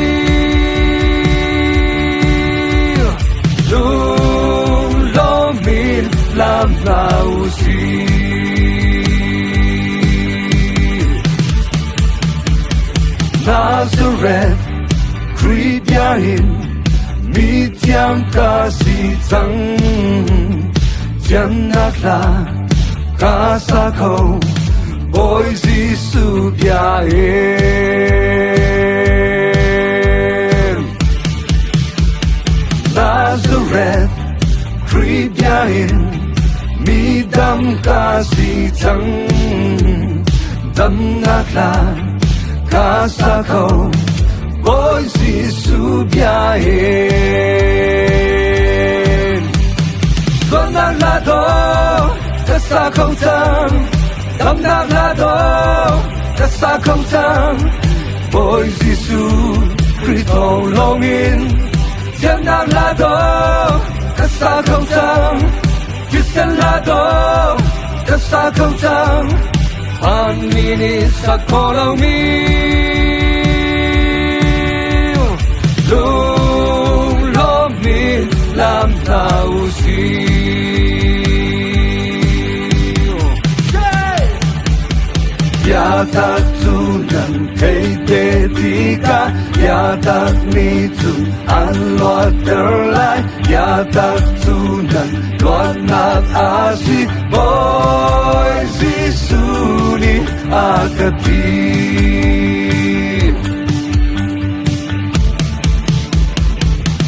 Lung long min lam lau si Nazareth Kribiain 将卡西藏，将那拉卡萨口，波西苏比亚Nazareth, Kribiain, midam kasi tang, dam nakla, kasako, boy si subiain. Dam naklado, kasako tang, dam naklado, kasako tang, boy si su, kritong longin. Diam nam lado, kasa kong tang, Kisan lado, kasa kong tang, Panmini sa kolong miu, Lung lomin lam tau siu. Yatak tunan kay tetika, yatak ni tu an luat terlai, yatak tunan luat nak asik, boy si suni akati.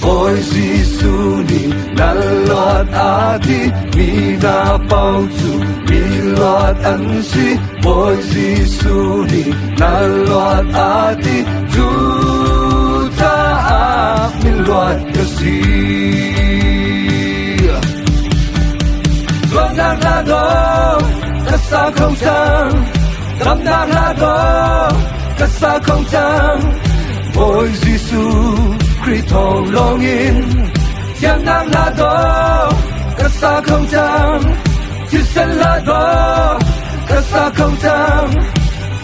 Boy si suni naluat ati, mina pautu, miluat ansi, boy si suni naluat ati, juta miluat kasi. Luat naklado, kasa kong tang, dam naklado, kasa kong tang, boy si su, kritong longin, diam naklado, kasa kong tang, Kisan lado, kasa kong tang,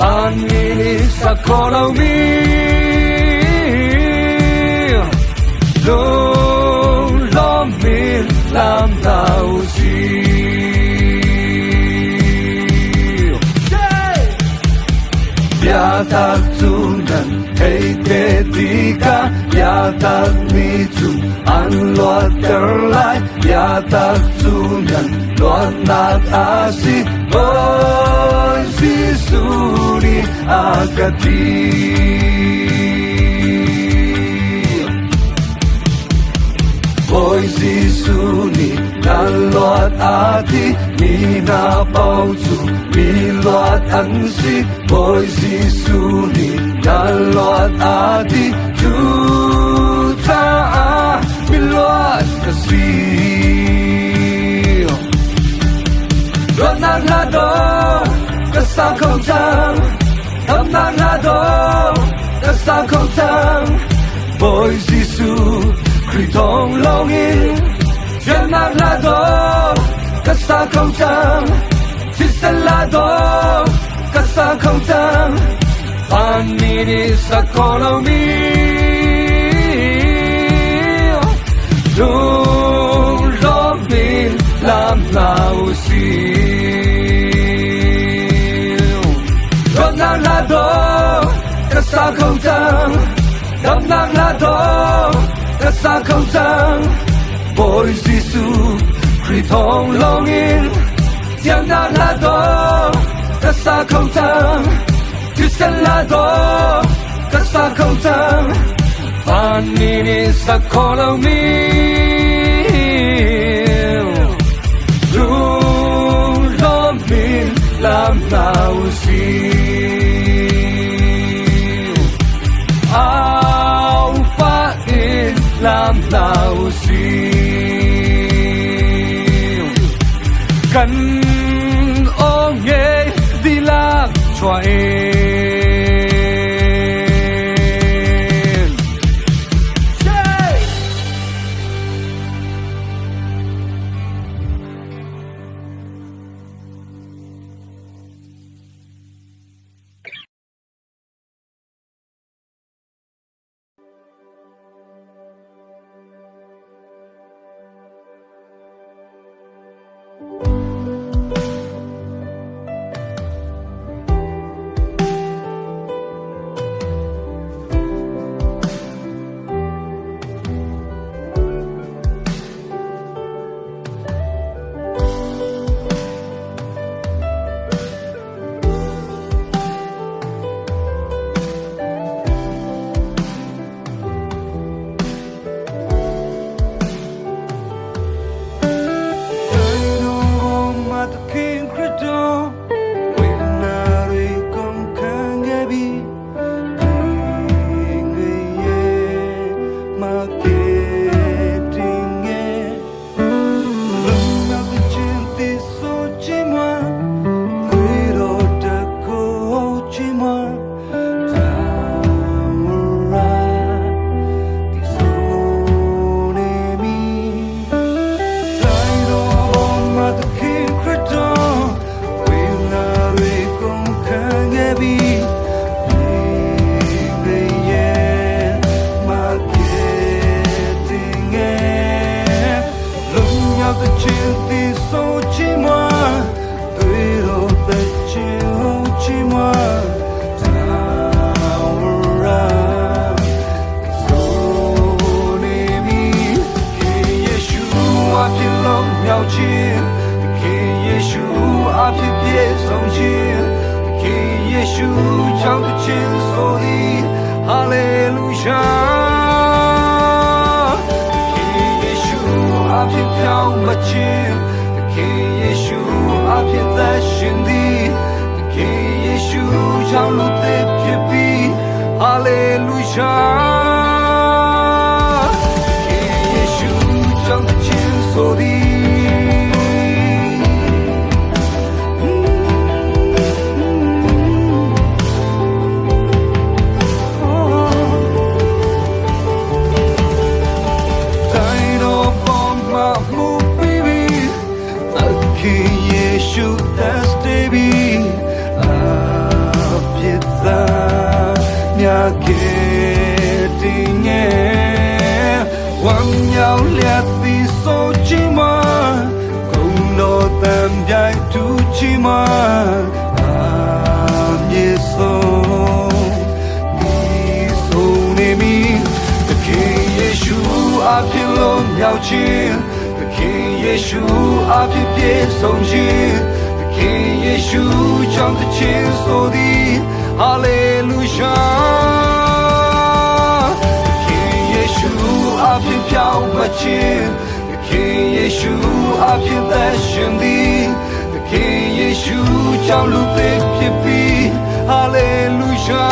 Panmini sa kolong miu, Lung lomin lam tau siu. Yatak tunan kay tetika, yatak ni tu an luat terlai, yatak tunan luat nak asik, boy si suni akati. Boy si suni naluat ati, mina pautu, miluat ansi, boy si suni naluat ati, juta miluat kasi. Luat naklado, kasa kong tang, dam naklado, kasa kong tang, boy si su, kritong longin, diam naklado, kasa kong tang, Kisan lado, kasa kong tang, Panmini sa kolong miu, Lung lomin lam tau siu. Luat naklado, kasa kong tang, dam naklado, kasa kong tang, boy si su, kritong longin, diam naklado, kasa kong tang, Kisan lado, kasa kong tang, Panmini sa kolong miu, Lung lomin lam tau siu. Au pain lam tau siu. Kan ong ye di lak chua ခြင်းသခင်ယေရှုအဖြစ်ပြည့်စုံခြင်းသခင်ယေရှုကြောင့်ခြင်းဆိုသည်ဟာလေလုယာသခင်ယေရှုအဖြစ်ပြောင်းမခြင်းသခင်ယေရှုအဖြစ်သက်ရှင်သည်သခင်ယေရှုကြောင့်လူသက်ဖြစ်ပြီးဟာလေလုယာSo the Tied up on my move, baby. The King Yeshu, that's baby. Pietà, mia getting it. One yow let this. So chima, kuno tam jai tu chima, yeso, yeso nemi. The King Yeshu apilo miao chin, the King Yeshu api pie song chin, the King Yeshu chang the chin so di, hallelujah. The King Yeshu api piao ma chin. King Yeshu appeared that shindi the King Yeshu chao lu te pipi hallelujah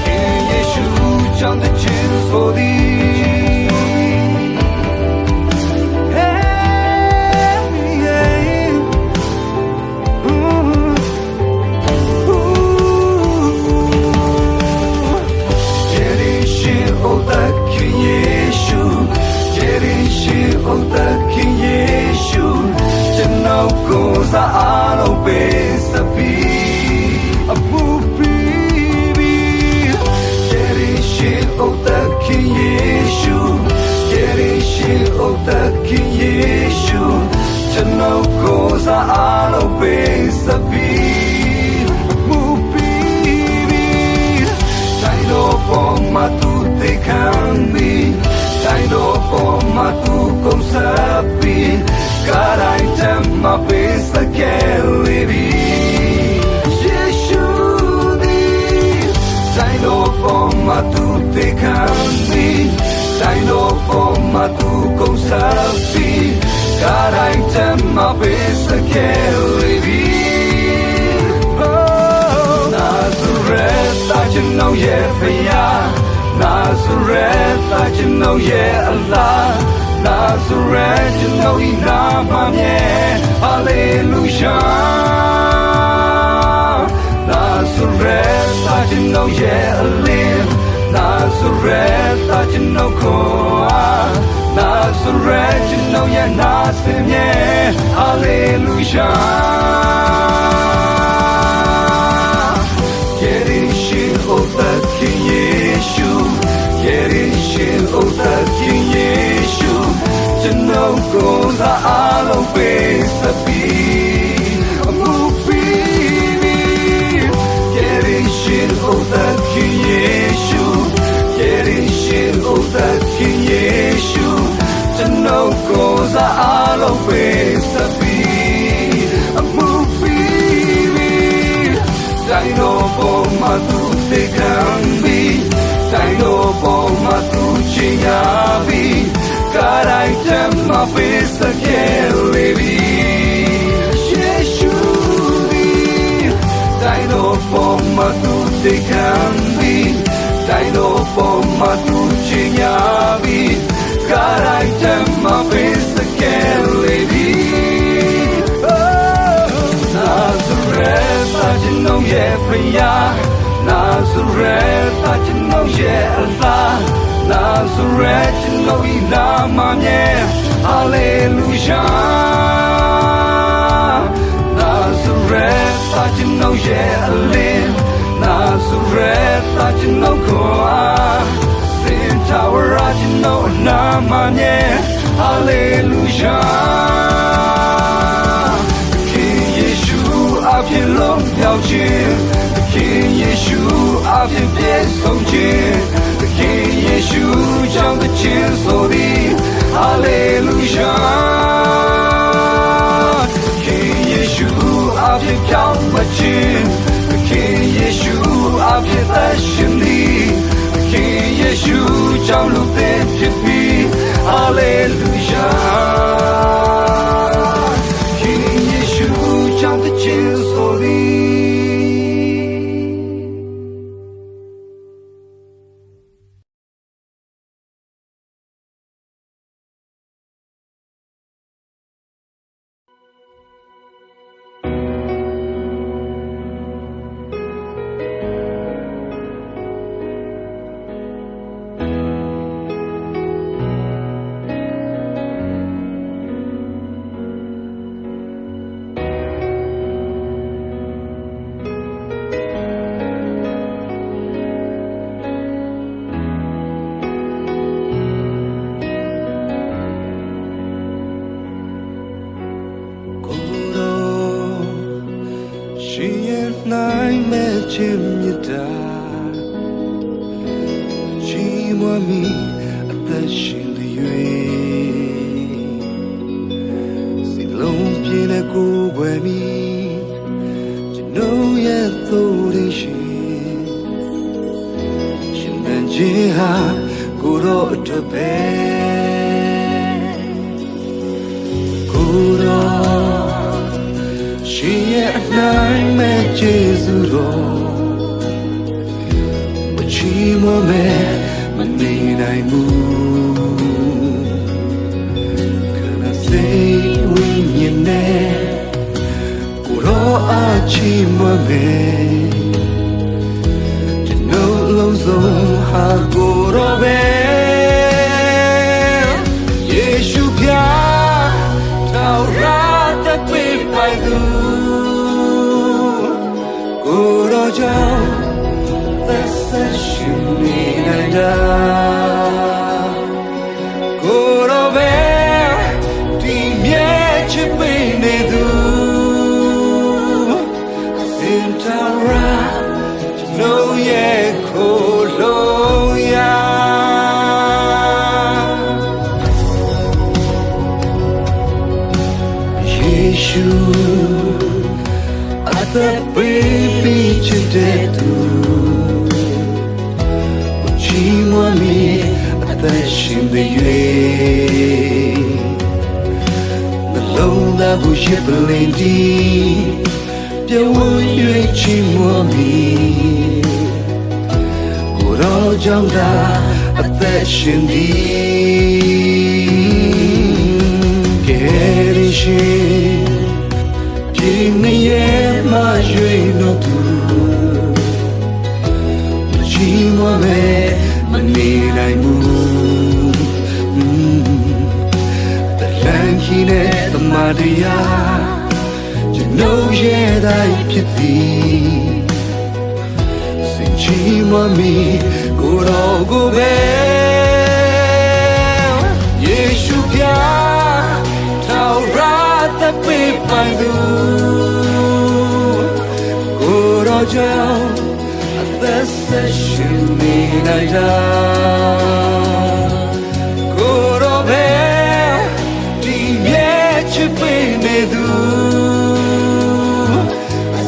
King Yeshu chao the chin so di Oh, the King Yeshu, Janau goes out of base a bee, a poopy. Getting shit, oh, the King Yeshu, getting shit, oh, the King Yeshu, Janau goes out of base a bee, a poopy. I know for my tooth they can be. I know for my two comes happy. God, I tell my best I can't live it. Yeshua, I know for my two they can be. I know for my two comes happy. God, I tell my best I can't live it. Oh, Nazareth, I just know yeah. Nazareth, I you know yeah Allah. Nazareth, you know He not my man. Hallelujah. Nazareth, I you know yeah Allah. Nazareth, I you know Koa. Nazareth, you know yeah nothing yeah. Hallelujah. Getting shit of the King Yeshu. Getting shit of the King Yeshu. To know goes I'll obey the beat. A movie. Getting shit of the King Yeshu. Getting shit of the King Yeshu. To know goes I'll obey the beat. A movie. I know for my truth they can be. I know for my truth be. God, I tell my best I can't live it. Yeshua, I know for my truth they can be. I know for my truth be. God, I tell my best I can't live it. Oh, Nazareth, I know yeah for ya. Nazareth, I know yeah Allah. Nazareth, you know He not my man. Hallelujah. Nazareth, I know yeah Allah. Nazareth, I know Koa. Sin Tower, I know not my man. Hallelujah. King Yeshu, I've been long now, King Yeshu, I've been so King Yeshu, 将的千所的 Hallelujah King Yeshu Ave Pyao Machin King Yeshu Ave Tashini King Yeshu Chao Lu Te Phit Pi Hallelujah King Yeshu Chao Te Chin So Di Nai me chim yita chi mo mi ata shin de yue si long pi ne ku gwe mi chno ye to de shin shin nan ji ha ku ro to be ku ro She at night met Jesus but she mo me need I move can I say when you ne kuro a chi mo me to no lo so ha kuro be Yeshu pya tao ra ta pe pai du the session in a dark good over the match between the Sintara no ye koloya Yeshu at the baby Chidetu Uchimami at the Shimbe The Lola Bushipalindi Dewo Yue Chimwami Kuro Janga at the Shindi Kerishi Ye ma yue no tu Chi mo me ma ni nai mu Ta lan ki ne ta ma dia Ji no ye dai phit thi Sin chi mo mi ko ro ko be Yeshu pya tao ra ta pe pai du Down at the session in a good over the match between the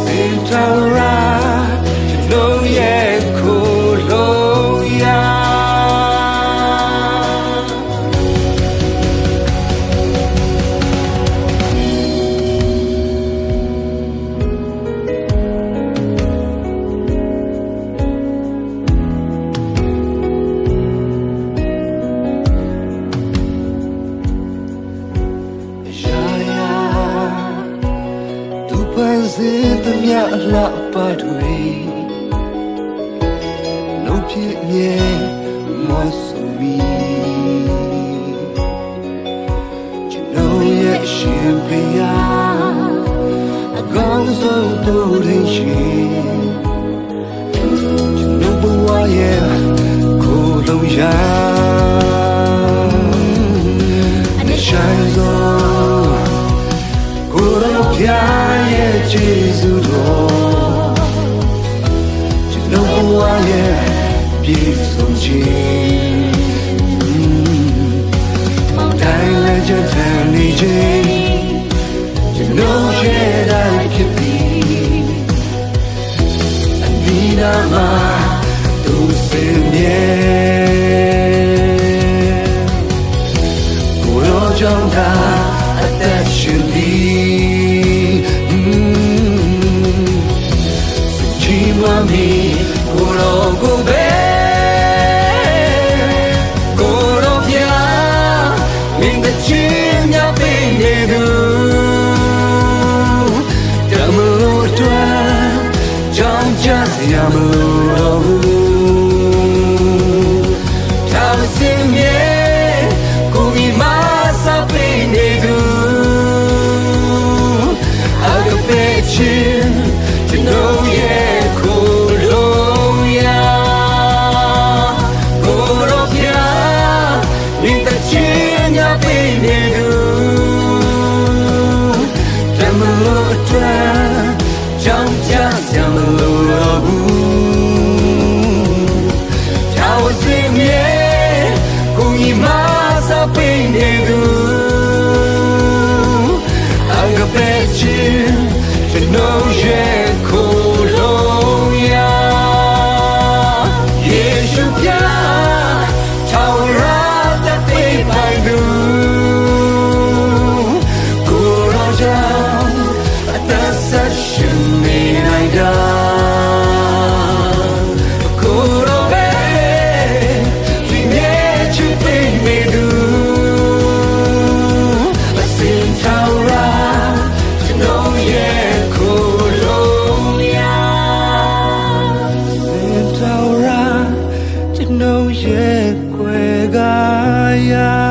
Sintara no ye koloya The mia la pa dui no pi nye mo su mi you know ye shin pe ya a gong so do de shi you know bo wa ye ko lo ya and it shines on ko lo pya Jesus Lord you know who I am peace on Jesus ကြောင့်သာအသက်ရှင်သည်ချီးမွမ်းမည်ကိုယ်တော်ကိုပဲကိုယ်တော်ဖျားမင်းတခြင်းများပေးနေသူတမလို့အတွက်ကြောင့်ကြစရာမလိုတော့ဘူးထာဝရမြေကိုမိမစာပေးနေသူအကပေချင်းကျွန်တော်ရဲ့ကိုယ်လုံးရာကိုယ်တော်ဖျားမင်းတခြင်းများပေးနေသူတမလို့အတွက်ကြောင့်ကြစရာမလိုတော့ဘူးထာဝရမြေကိုမိမစာပေးနေသူအကပေချင်းကျွန်တော်ရဲ့ကိုယ်လုံးရာယေရှုပြထာဝရတပေးပိုင်သူကိုယ်တော်ကြောင့်အသက်ဆက်ရှင်နေနိုင်တာကိုယ်တော်ပဲဒီနေ့ချစ်ပေးနေသူအစင်ထာဝရကျွန်တော်ရဲ့ကိုယ်လုံးရာအစင်ထာဝရကျွန်တော်ရဲ့ကိုယ်ကရာ